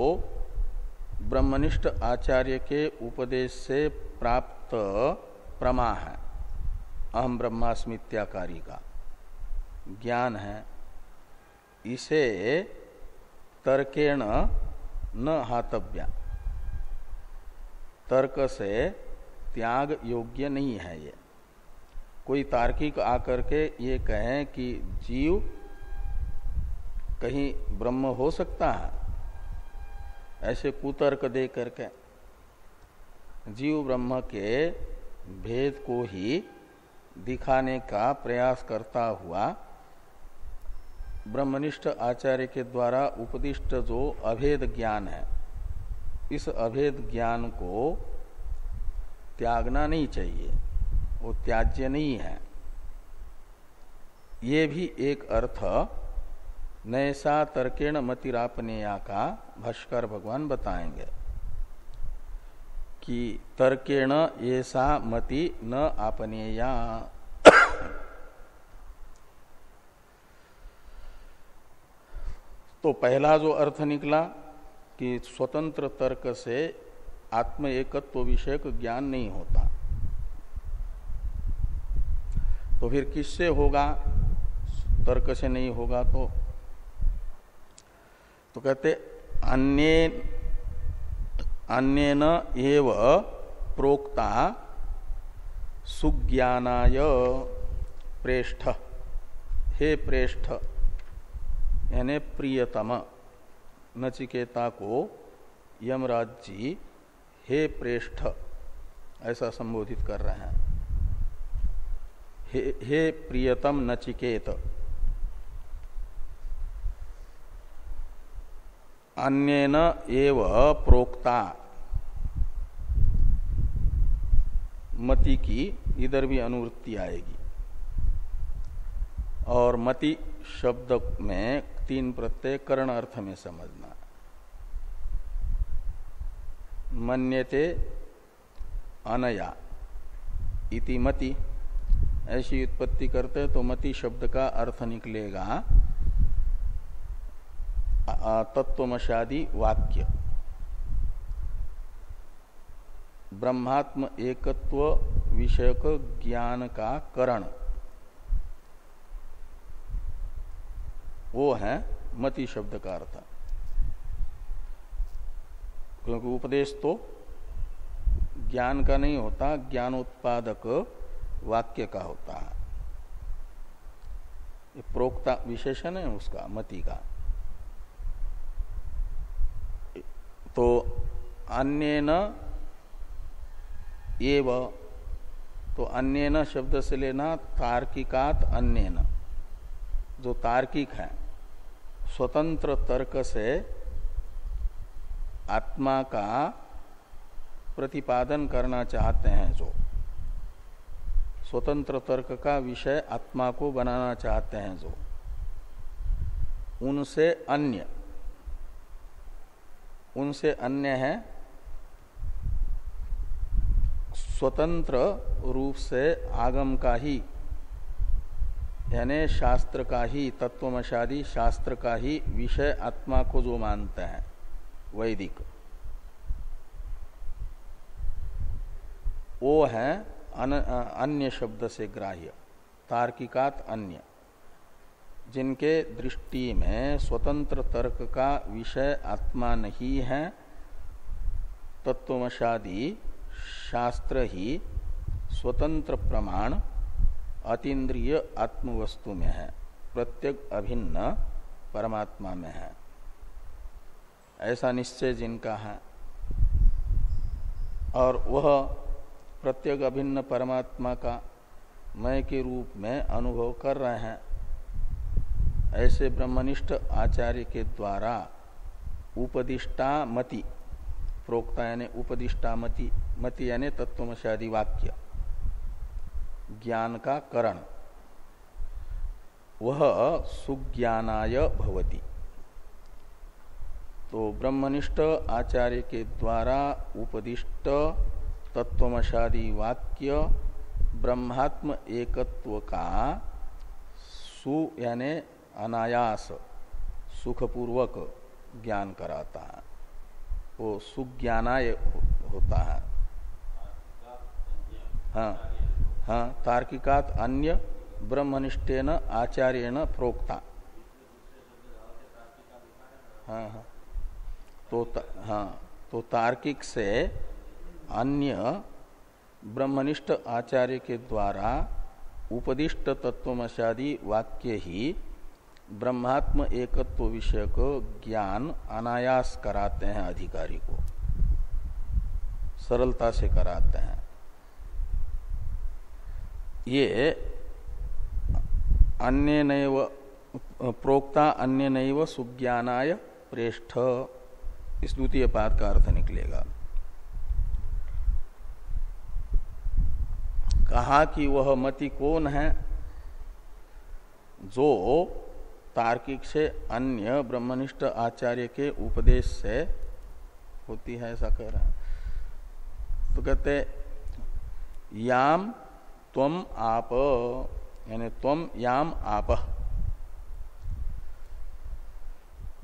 ब्रह्मनिष्ठ आचार्य के उपदेश से प्राप्त प्रमा है, अहम ब्रह्मास्मित्याकारी का ज्ञान है, इसे तर्केण न हातव्या, तर्क से त्याग योग्य नहीं है। ये कोई तार्किक आकर के ये कहें कि जीव कहीं ब्रह्म हो सकता है, ऐसे कुतर्क दे करके जीव ब्रह्म के भेद को ही दिखाने का प्रयास करता हुआ ब्रह्मनिष्ठ आचार्य के द्वारा उपदिष्ट जो अभेद ज्ञान है, इस अभेद ज्ञान को त्यागना नहीं चाहिए, वो त्याज्य नहीं है। ये भी एक अर्थ नैसा तर्केण मतिरापनेया का भाष्कर भगवान बताएंगे कि तर्केण ऐसा मति न आपनेया। तो पहला जो अर्थ निकला कि स्वतंत्र तर्क से आत्म एकत्व विषयक ज्ञान नहीं होता, तो फिर किससे होगा? तर्क से नहीं होगा तो कहते अन्येन एव प्रोक्ता सुज्ञानाय प्रेष्ठ, हे प्रेष्ठ यानी प्रियतम, नचिकेता को यमराज जी हे प्रेष्ठ ऐसा संबोधित कर रहे हैं। हे प्रियतम नचिकेत, अन्येन एव प्रोक्ता, मति की इधर भी अनुवृत्ति आएगी। और मति शब्द में 3 प्रत्यय करण अर्थ में समझना। मन्यते अनया इति मति, ऐसी उत्पत्ति करते तो मति शब्द का अर्थ निकलेगा तत्वमशादी वाक्य। ब्रह्मात्म एकत्व विषयक ज्ञान का करण वो है मति शब्द का अर्थ, क्योंकि उपदेश तो ज्ञान का नहीं होता, ज्ञानोत्पादक वाक्य का होता है। ये प्रोक्ता विशेषण है उसका, मति का। तो अन्येन एव, तो अन्येन शब्द से लेना तार्किकात अन्येन, जो तार्किक है, स्वतंत्र तर्क से आत्मा का प्रतिपादन करना चाहते हैं, जो स्वतंत्र तर्क का विषय आत्मा को बनाना चाहते हैं, जो उनसे अन्य है स्वतंत्र रूप से आगम का ही, यानी शास्त्र का ही, तत्वमशादी शास्त्र का ही विषय आत्मा को जो मानते हैं वैदिक, वो है अन्य शब्द से ग्राह्य, तार्किकात अन्य, जिनके दृष्टि में स्वतंत्र तर्क का विषय आत्मा नहीं है, तत्वमशादी शास्त्र ही स्वतंत्र प्रमाण अतीन्द्रिय आत्मवस्तु में है, प्रत्येक अभिन्न परमात्मा में है, ऐसा निश्चय जिनका है। और वह प्रत्येक अभिन्न परमात्मा का मैं के रूप में अनुभव कर रहे हैं, ऐसे ब्रह्मनिष्ठ आचार्य के द्वारा उपदिष्टा मति, प्रोक्ता यानी उपदिष्टा मति, मति यानी तत्वमशादी वाक्य, ज्ञान का करण, वह सुज्ञानाय भवति। तो ब्रह्मनिष्ठ आचार्य के द्वारा उपदिष्ट तत्वमशादी वाक्य ब्रह्मात्म एकत्व का सु यानी अनायास सुखपूर्वक ज्ञान कराता है, वो सुज्ञानाय होता है। हाँ, तार्किकात अन्य ब्रह्मनिष्ठेन आचार्येण प्रोक्ता। हाँ, तो तार्किक से अन्य ब्रह्मनिष्ठ आचार्य के द्वारा उपदिष्ट तत्वमशादी वाक्य ही ब्रह्मात्म एकत्व विषयक ज्ञान अनायास कराते हैं, अधिकारी को सरलता से कराते हैं। ये अन्य नैव प्रोक्ता अन्य नैव सुज्ञानाय प्रेष्ठ, इस द्वितीय पाद का अर्थ निकलेगा। कहा कि वह मति कौन है? जो तार्किक से अन्य ब्रह्मनिष्ठ आचार्य के उपदेश से होती है, ऐसा कह रहा है। तो कहते याम त्वम आप, यानी त्वम याम आप,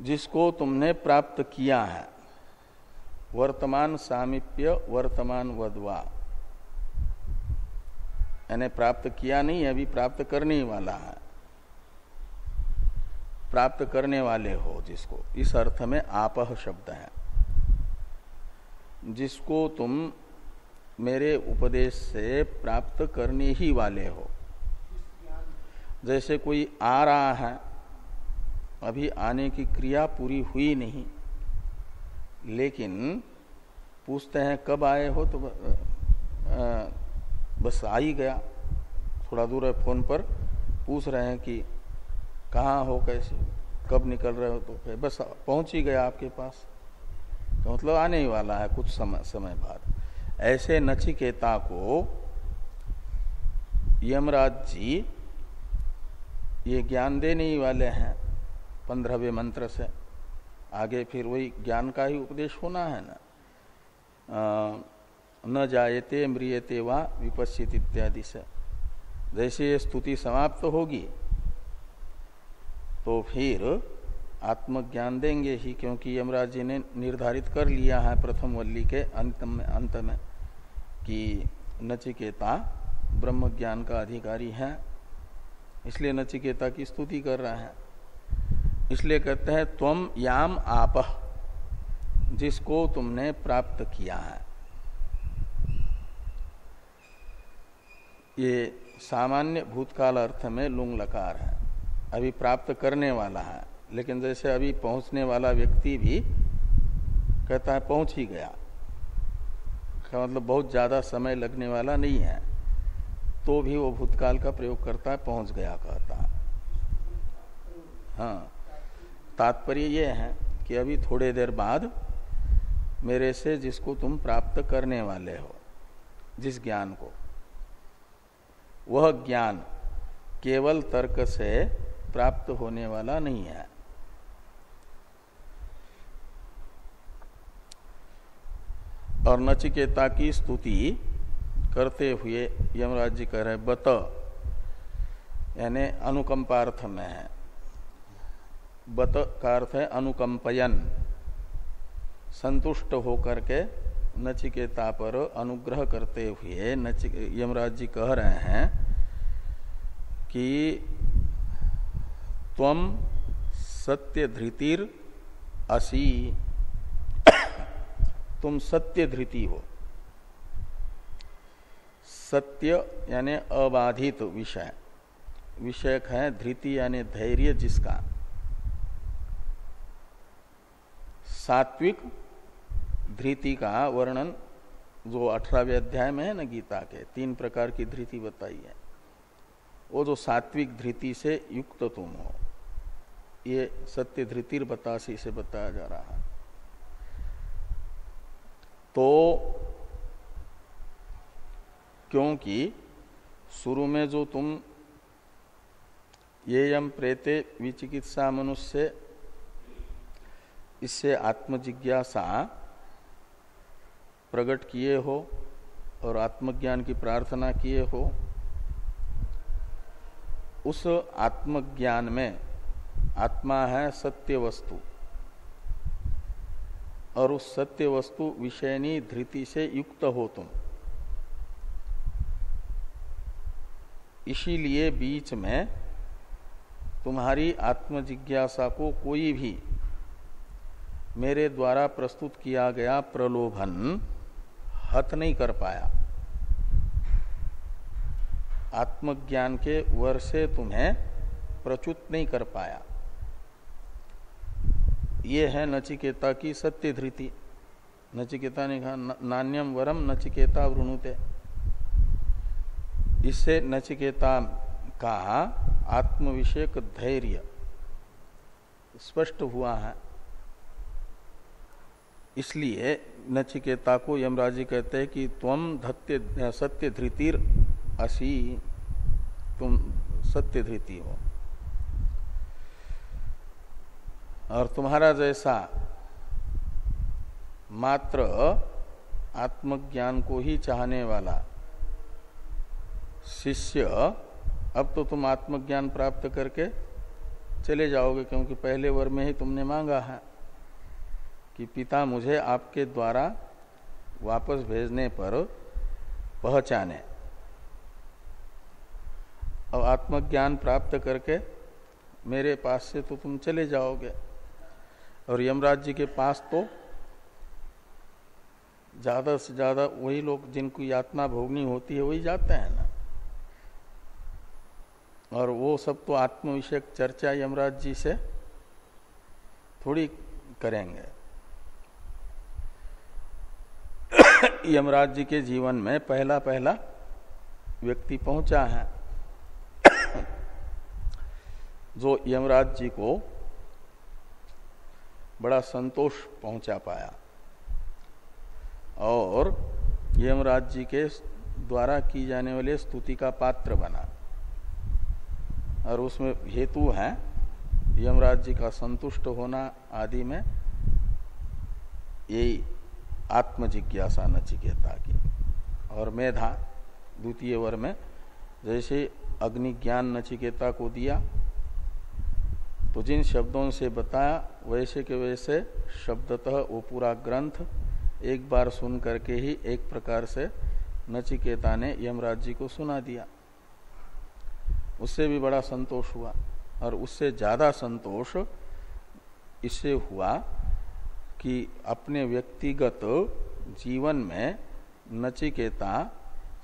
जिसको तुमने प्राप्त किया है, वर्तमान सामीप्य वर्तमान वद्वा, यानी प्राप्त किया नहीं, अभी प्राप्त करने ही वाला है, प्राप्त करने वाले हो जिसको, इस अर्थ में आपह शब्द है। जिसको तुम मेरे उपदेश से प्राप्त करने ही वाले हो। जैसे कोई आ रहा है, अभी आने की क्रिया पूरी हुई नहीं, लेकिन पूछते हैं कब आए हो, तो बस आ ही गया, थोड़ा दूर है, फोन पर पूछ रहे हैं कि कहाँ हो, कैसे, कब निकल रहे हो, तो बस पहुंच ही गया आपके पास, तो मतलब आने ही वाला है कुछ समय बाद। ऐसे नचिकेता को यमराज जी ये ज्ञान देने ही वाले हैं 15वें मंत्र से। आगे फिर वही ज्ञान का ही उपदेश होना है ना, न जायते म्रियते वा विपश्चित इत्यादि से। जैसे ये स्तुति समाप्त होगी तो फिर आत्मज्ञान देंगे ही, क्योंकि यमराज जी ने निर्धारित कर लिया है प्रथम वल्ली के अंत में कि नचिकेता ब्रह्म ज्ञान का अधिकारी है, इसलिए नचिकेता की स्तुति कर रहा है। इसलिए कहते हैं त्वम याम आपह, जिसको तुमने प्राप्त किया है। ये सामान्य भूतकाल अर्थ में लुंग लकार है, अभी प्राप्त करने वाला है, लेकिन जैसे अभी पहुंचने वाला व्यक्ति भी कहता है पहुंच ही गया, का मतलब बहुत ज्यादा समय लगने वाला नहीं है, तो भी वो भूतकाल का प्रयोग करता है, पहुंच गया कहता है। हाँ, तात्पर्य ये है कि अभी थोड़े देर बाद मेरे से जिसको तुम प्राप्त करने वाले हो, जिस ज्ञान को, वह ज्ञान केवल तर्क से प्राप्त होने वाला नहीं है। और नचिकेता की स्तुति करते हुए यमराज जी कह रहे बत, यानी अनुकंपार्थ में है। बत का अर्थ है अनुकंपयन, संतुष्ट होकर के नचिकेता पर अनुग्रह करते हुए यमराज जी कह रहे हैं कि त्वम सत्य धृतिर असि, तुम सत्य धृति हो। सत्य यानी अबाधित विषय, विषयक है धृति यानी धैर्य जिसका। सात्विक धृति का वर्णन जो 18वें अध्याय में है ना गीता के, 3 प्रकार की धृति बताई है, वो जो सात्विक धृति से युक्त तुम हो, ये सत्य धृतिर बतासी से बताया जा रहा है। तो क्योंकि शुरू में जो तुम ये यम प्रेते विचिकित्सा मनुष्य, इससे आत्मजिज्ञासा प्रकट किए हो और आत्मज्ञान की प्रार्थना किए हो, उस आत्मज्ञान में आत्मा है सत्य वस्तु, और उस सत्य वस्तु विषयनी धृति से युक्त हो तुम। इसीलिए बीच में तुम्हारी आत्मजिज्ञासा को कोई भी मेरे द्वारा प्रस्तुत किया गया प्रलोभन हत नहीं कर पाया। आत्मज्ञान के वर से तुम्हें प्रच्युत नहीं कर पाया। ये है नचिकेता की सत्य धृति। नचिकेता ने कहा नान्यम वरम नचिकेता वृणुते, इससे नचिकेता का आत्मविषयक धैर्य स्पष्ट हुआ है। इसलिए नचिकेता को यमराज जी कहते हैं कि त्वम सत्य धृतिर असि, तुम सत्य धृति हो, और तुम्हारा जैसा मात्र आत्मज्ञान को ही चाहने वाला शिष्य, अब तो तुम आत्मज्ञान प्राप्त करके चले जाओगे, क्योंकि पहले वर में ही तुमने मांगा है कि पिता मुझे आपके द्वारा वापस भेजने पर पहचाने। अब आत्मज्ञान प्राप्त करके मेरे पास से तो तुम चले जाओगे, और यमराज जी के पास तो ज्यादा से ज्यादा वही लोग जिनको यातना भोगनी होती है वही जाते हैं ना, और वो सब तो आत्म विषयक चर्चा यमराज जी से थोड़ी करेंगे। यमराज जी के जीवन में पहला पहला व्यक्ति पहुंचा है जो यमराज जी को बड़ा संतोष पहुंचा पाया और यमराज जी के द्वारा की जाने वाले स्तुति का पात्र बना, और उसमें हेतु है यमराज जी का संतुष्ट होना आदि में यही आत्मजिज्ञासा नचिकेता की। और मेधा द्वितीय वर में जैसे अग्नि ज्ञान नचिकेता को दिया तो जिन शब्दों से बताया वैसे के वैसे शब्दतः वो पूरा ग्रंथ एक बार सुन करके ही एक प्रकार से नचिकेता ने यमराज जी को सुना दिया। उससे भी बड़ा संतोष हुआ, और उससे ज्यादा संतोष इससे हुआ कि अपने व्यक्तिगत जीवन में नचिकेता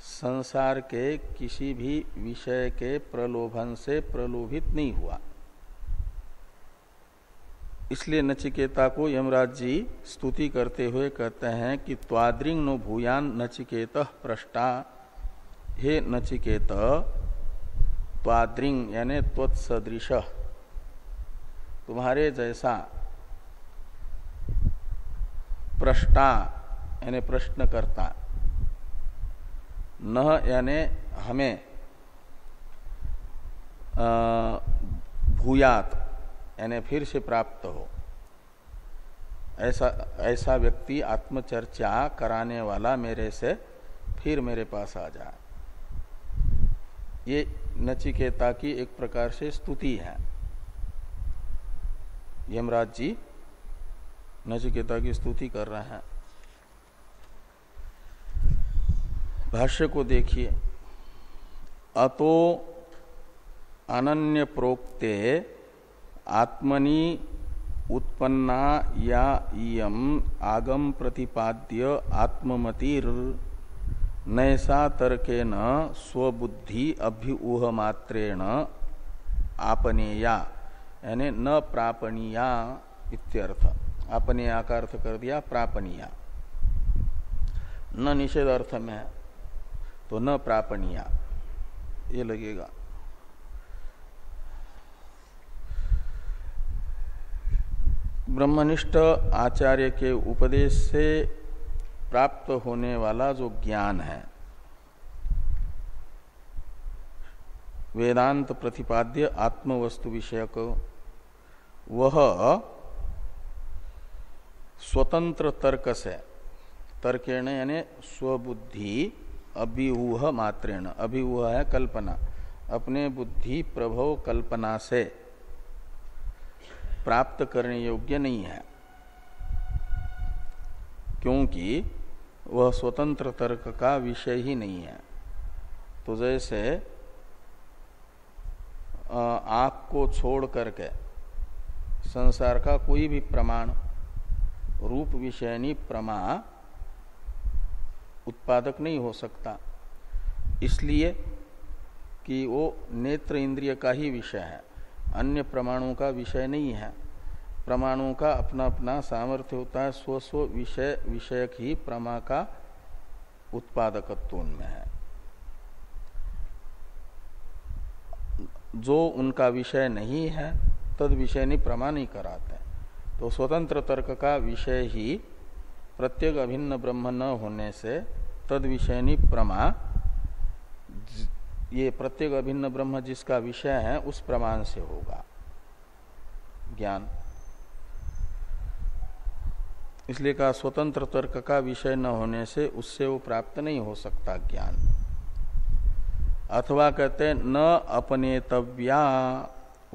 संसार के किसी भी विषय के प्रलोभन से प्रलोभित नहीं हुआ। इसलिए नचिकेता को यमराज जी स्तुति करते हुए कहते हैं कि त्वाद्रिंग नो भूयान नचिकेतः पृष्टा, हे नचिकेत त्वाद्रिंग यानी त्वत्सदृश, तुम्हारे जैसा पृष्टा यानी प्रश्नकर्ता, न यानी हमें भूयात यानी फिर से प्राप्त हो, ऐसा व्यक्ति आत्मचर्चा कराने वाला मेरे से फिर मेरे पास आ जाए। ये नचिकेता की एक प्रकार से स्तुति है। यमराज जी नचिकेता की स्तुति कर रहे हैं। भाष्य को देखिए, अतो अनन्य प्रोक्ते आत्मनि उत्पन्ना या इयम आगम प्रतिपाद्य आत्ममतिर नैसा तर्केन स्वबुद्धि अभ्युह मात्रेण आपनेया यानी न प्रापणीया इत्यर्थ। आपनेया का अर्थ कर दिया प्रापणीया, न निषेध अर्थ में है तो न प्रापणीया ये लगेगा। ब्रह्मनिष्ठ आचार्य के उपदेश से प्राप्त होने वाला जो ज्ञान है, वेदांत प्रतिपाद्य आत्मवस्तु विषयक, वह स्वतंत्र तर्क से, तर्केण यानी स्वबुद्धि अभिऊह मात्रेण, अभिऊह है कल्पना, अपने बुद्धि प्रभव कल्पना से प्राप्त करने योग्य नहीं है, क्योंकि वह स्वतंत्र तर्क का विषय ही नहीं है। तो जैसे आँख को छोड़ करके संसार का कोई भी प्रमाण रूप विषयनी प्रमा उत्पादक नहीं हो सकता, इसलिए कि वो नेत्र इंद्रिय का ही विषय है, अन्य प्रमाणों का विषय नहीं है। प्रमाणों का अपना अपना सामर्थ्य होता है, स्व स्व विषय विषयक ही प्रमा का उत्पादकत्व उनमें है। जो उनका विषय नहीं है तद विषयनी प्रमा नहीं कराते। तो स्वतंत्र तर्क का विषय ही प्रत्येक अभिन्न ब्रह्म न होने से तद विषयनी प्रमा, ये प्रत्येक अभिन्न ब्रह्म जिसका विषय है उस प्रमाण से होगा ज्ञान। इसलिए कहा स्वतंत्र तर्क का विषय न होने से उससे वो प्राप्त नहीं हो सकता ज्ञान। अथवा कहते न अपनेतव्या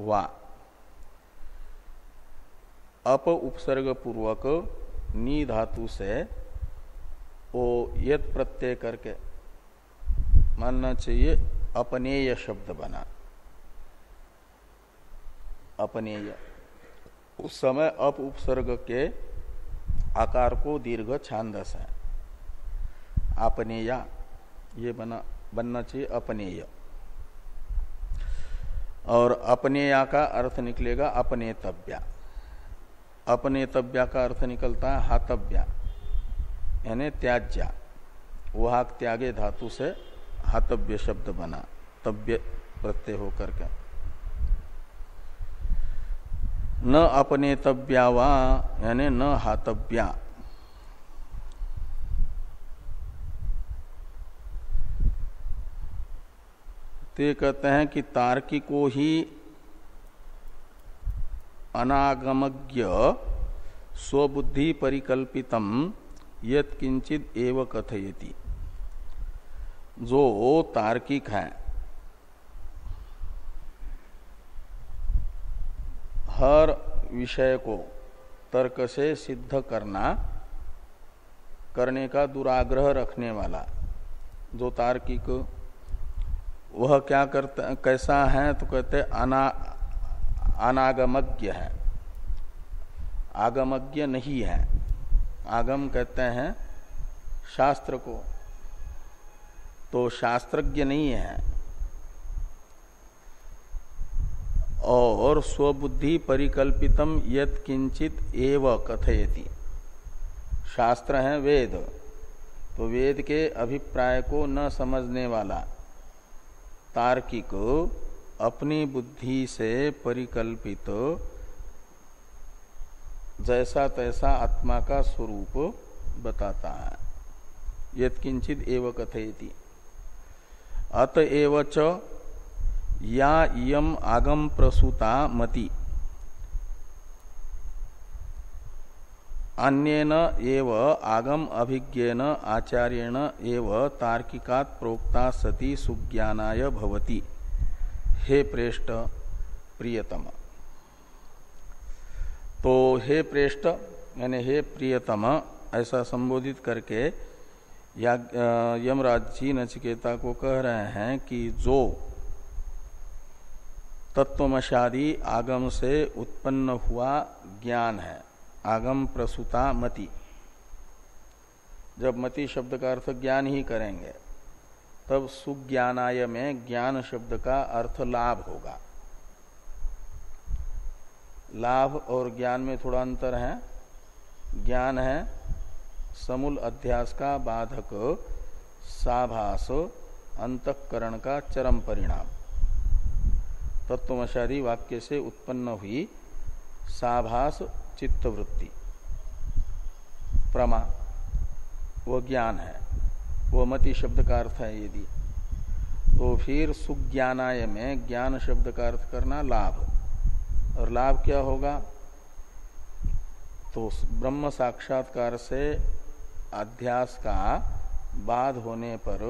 वा, अप उपसर्ग पूर्वक नी धातु से वो यत प्रत्यय करके मानना चाहिए अपनेय शब्द बना। अपनेय उस समय अप उपसर्ग के आकार को दीर्घ छांदस है, अपनेया ये बनना चाहिए अपनेय। और अपनेया का अर्थ निकलेगा अपनेतव्या। अपनेतव्या का अर्थ निकलता है हातव्या यानी त्याज्या। वहाक त्यागे धातु से हातव्य शब्द बना, तव्य प्रत्यय होकर के। न अपनेतव्या वा यानी न हातव्या। ते कहते हैं कि तार्किको ही अनागमज्ञ स्वबुद्धि परिकल्पितम यत् किंचित एव कथयति। जो तार्किक है हर विषय को तर्क से सिद्ध करने का दुराग्रह रखने वाला जो तार्किक, वह क्या करता कैसा है तो कहते अनागमज्ञ है, आगमज्ञ नहीं है। आगम कहते हैं शास्त्र को, तो शास्त्रज्ञ नहीं है। और स्वबुद्धि परिकल्पितम यत् किंचित एव कथयति। शास्त्र है वेद, तो वेद के अभिप्राय को न समझने वाला तार्किक अपनी बुद्धि से परिकल्पित जैसा तैसा आत्मा का स्वरूप बताता है। यत् किंचित एव कथयति। अतएव च या इयम आगम प्रसूता मति अन्येन एव आगम अभिज्ञेन आचार्येण एव तार्किकात् प्रोक्ता सति सुज्ञानाय भवति। हे प्रेष्ठ प्रियतम। तो हे प्रेष्ठ यानी हे प्रियतम ऐसा संबोधित करके यमराज जी नचिकेता को कह रहे हैं कि जो तत्वमशादी आगम से उत्पन्न हुआ ज्ञान है, आगम प्रसूता मति। जब मति शब्द का अर्थ ज्ञान ही करेंगे तब सुज्ञानाय में ज्ञान शब्द का अर्थ लाभ होगा। लाभ और ज्ञान में थोड़ा अंतर है। ज्ञान है समूल अध्यास का बाधक साभास अंतःकरण का चरम परिणाम। तत्वमशादी वाक्य से उत्पन्न हुई साभास चित्तवृत्ति प्रमा, वो ज्ञान है, वो मति शब्द का अर्थ है। यदि तो फिर सुज्ञानाय में ज्ञान शब्द का अर्थ करना लाभ। और लाभ क्या होगा तो ब्रह्म साक्षात्कार से अध्यास का बाध होने पर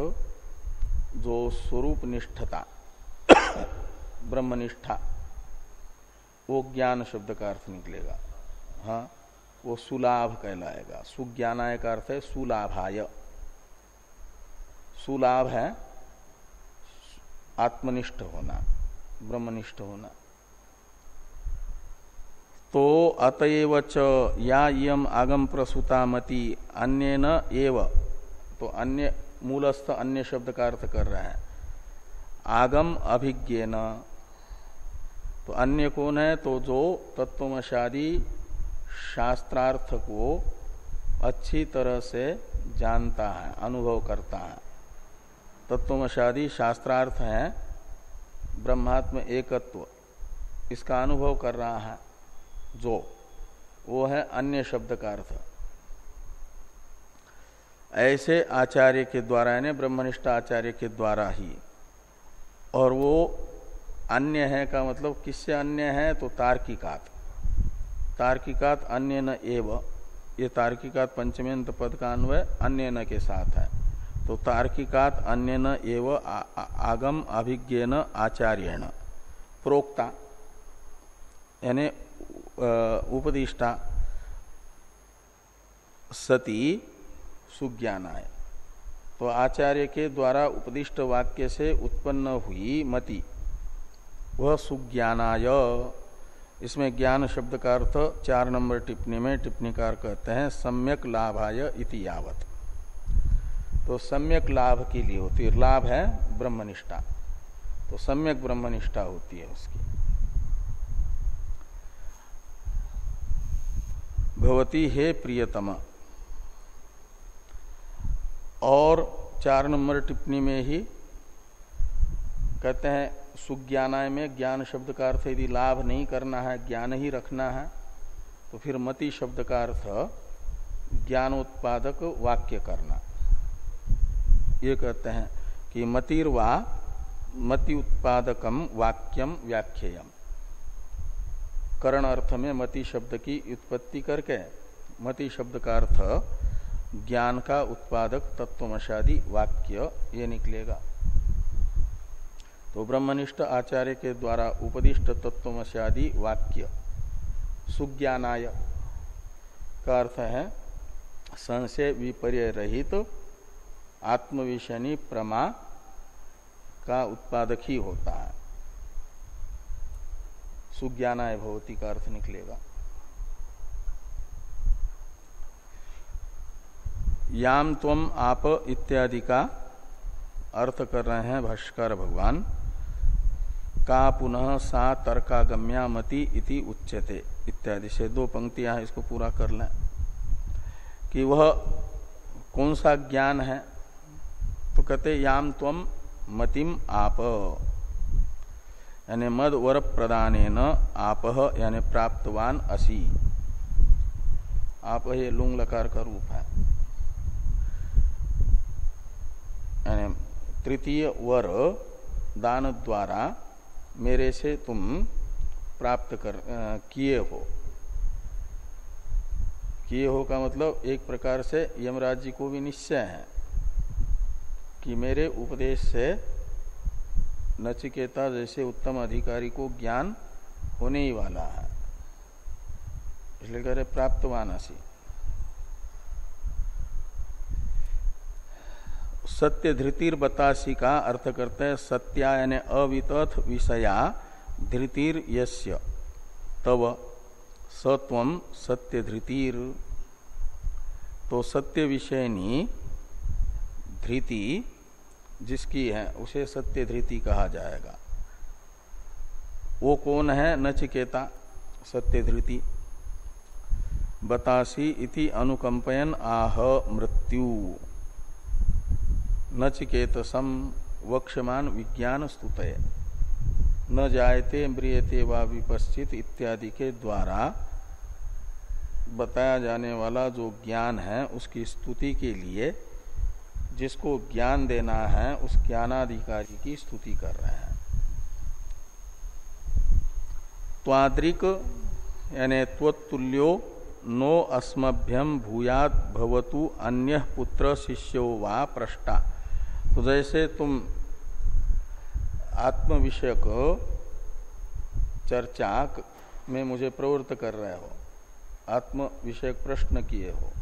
जो स्वरूप निष्ठता ब्रह्मनिष्ठा, वो ज्ञान शब्द का अर्थ निकलेगा। हाँ, वो सुलाभ कहलाएगा। सुज्ञानाय का अर्थ है सुलाभाय। सुलाभ है आत्मनिष्ठ होना, ब्रह्मनिष्ठ होना। तो अतएव च या इयम आगम प्रसूता मति अन्येन एव, तो अन्य मूलस्थ अन्य शब्द का अर्थ कर रहे हैं। आगम अभिज्ञेन, तो अन्य कौन है तो जो तत्वमशादी शास्त्रार्थ को अच्छी तरह से जानता है, अनुभव करता है। तत्वमशादी शास्त्रार्थ है ब्रह्मात्म एकत्व, इसका अनुभव कर रहा है जो, वो है अन्य शब्द का अर्थ। ऐसे आचार्य के द्वारा, यानी ब्रह्मनिष्ठ आचार्य के द्वारा ही। और वो अन्य है का मतलब किससे अन्य है? तो तार्किकात। तार्किकात अन्य न एव, ये तार्किकात पंचमेंत पद का अन्वय अन्य न के साथ है। तो तार्किकात अन्य न एव आगम अभिज्ञेन आचार्येण प्रोक्ता, यानी उपदिष्टा सती सुज्ञानाय। तो आचार्य के द्वारा उपदिष्ट वाक्य से उत्पन्न हुई मति, वह सुज्ञानाय। इसमें ज्ञान शब्द का अर्थ 4 नंबर टिप्पणी में टिप्पणीकार कहते हैं सम्यक लाभाय इति यावत। तो सम्यक लाभ के लिए होती है, लाभ है ब्रह्मनिष्ठा, तो सम्यक ब्रह्मनिष्ठा होती है उसकी। भवती हे प्रियतम। और 4 नंबर टिप्पणी में ही कहते हैं सुज्ञानाय में ज्ञान शब्द का अर्थ यदि लाभ नहीं करना है, ज्ञान ही रखना है, तो फिर मति शब्द का अर्थ ज्ञानोत्पादक वाक्य करना। ये कहते हैं कि मतिर्वा मति उत्पादकम वाक्यम व्याख्येयम। करण अर्थ में मति शब्द की उत्पत्ति करके मति शब्द का अर्थ ज्ञान का उत्पादक तत्वमशादी वाक्य ये निकलेगा। तो ब्रह्मनिष्ठ आचार्य के द्वारा उपदिष्ट तत्वमशादी वाक्य सुज्ञानाय का अर्थ है संशय विपर्य रहित आत्मविषयनी प्रमा का उत्पादक ही होता है। सुज्ञानाय भवती का अर्थ निकलेगा। याम त्वम आप इत्यादि का अर्थ कर रहे हैं भाष्कर भगवान। का पुनः सा तर्कागम्या मति इति उच्यते इत्यादि से 2 पंक्तियां हैं, इसको पूरा कर लें कि वह कौन सा ज्ञान है। तो कहते याम त्वम मतिम आप, यानी मद वर प्रदानेन आपह यानी प्राप्तवान असि। आप ये लुंग लकार का रूप है, यानी तृतीय वर दान द्वारा मेरे से तुम प्राप्त किए हो का मतलब एक प्रकार से यमराज जी को भी निश्चय है कि मेरे उपदेश से नचिकेता जैसे उत्तम अधिकारी को ज्ञान होने ही वाला है, इसलिए कह रहे प्राप्तवान असि। सत्य धृतिर बतासी का अर्थ करते हैं सत्या यानी अवितथ विषया धृतिर यस्य तव सत्वम सत्य धृतिर। तो सत्य विषयनी धृति जिसकी है उसे सत्य धृति कहा जाएगा। वो कौन है? नचिकेता सत्य धृति। बतासी इति अनुकंपयन आह मृत्यु नचिकेतसम वक्षमान विज्ञान स्तुतये न जायते म्रियते वा विपश्चित इत्यादि के द्वारा बताया जाने वाला जो ज्ञान है उसकी स्तुति के लिए जिसको ज्ञान देना है उस ज्ञानाधिकारी की स्तुति कर रहे हैं। त्वाद्रिक यानी त्वत्तुल्यो नो अस्मभ्यम भूयात भवतु अन्य पुत्र शिष्यो वा प्रष्टा। तो जैसे तुम आत्म विषयक चर्चा में मुझे प्रवृत्त कर रहे हो, आत्म विषयक प्रश्न किए हो,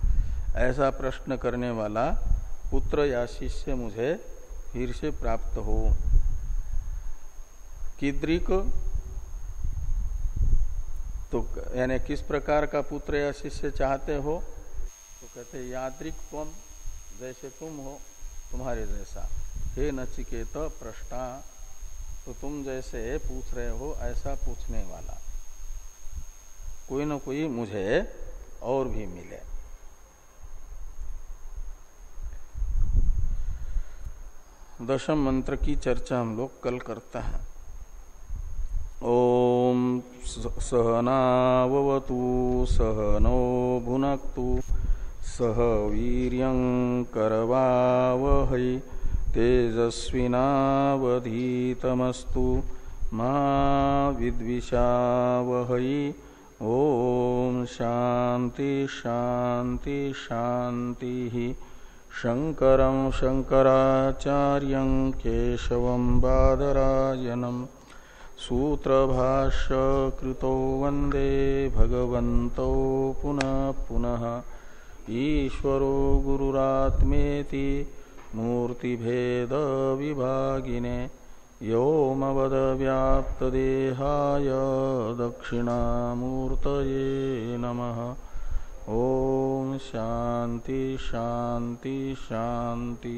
ऐसा प्रश्न करने वाला पुत्र या शिष्य मुझे फिर से प्राप्त हो। कीदृक तो यानी किस प्रकार का पुत्र या शिष्य चाहते हो? तो कहते यादृक त्वम, जैसे तुम हो तुम्हारे जैसा। हे नचिकेत प्रष्टा, तो तुम जैसे पूछ रहे हो ऐसा पूछने वाला कोई न कोई मुझे और भी मिले। दशम मंत्र की चर्चा हम लोग कल करते हैं। ओम ओम सहनाववतु सहनो भुनक्तु सह वीर्यं करवावहै तेजस्विनावधीतमस्तु मा विद्विषावहै। ओम शांति शांति शांति। शंकरं शंकराचार्यं केशवं बादरायणं सूत्रभाष्य कृतो वंदे भगवन्तौ पुनः पुनः। ईश्वरो गुरुरात्मेति मूर्तिभेद विभागिने व्योमवद्व्याप्तदेहाय दक्षिणामूर्तये नमः। ओम शांति शांति शांति।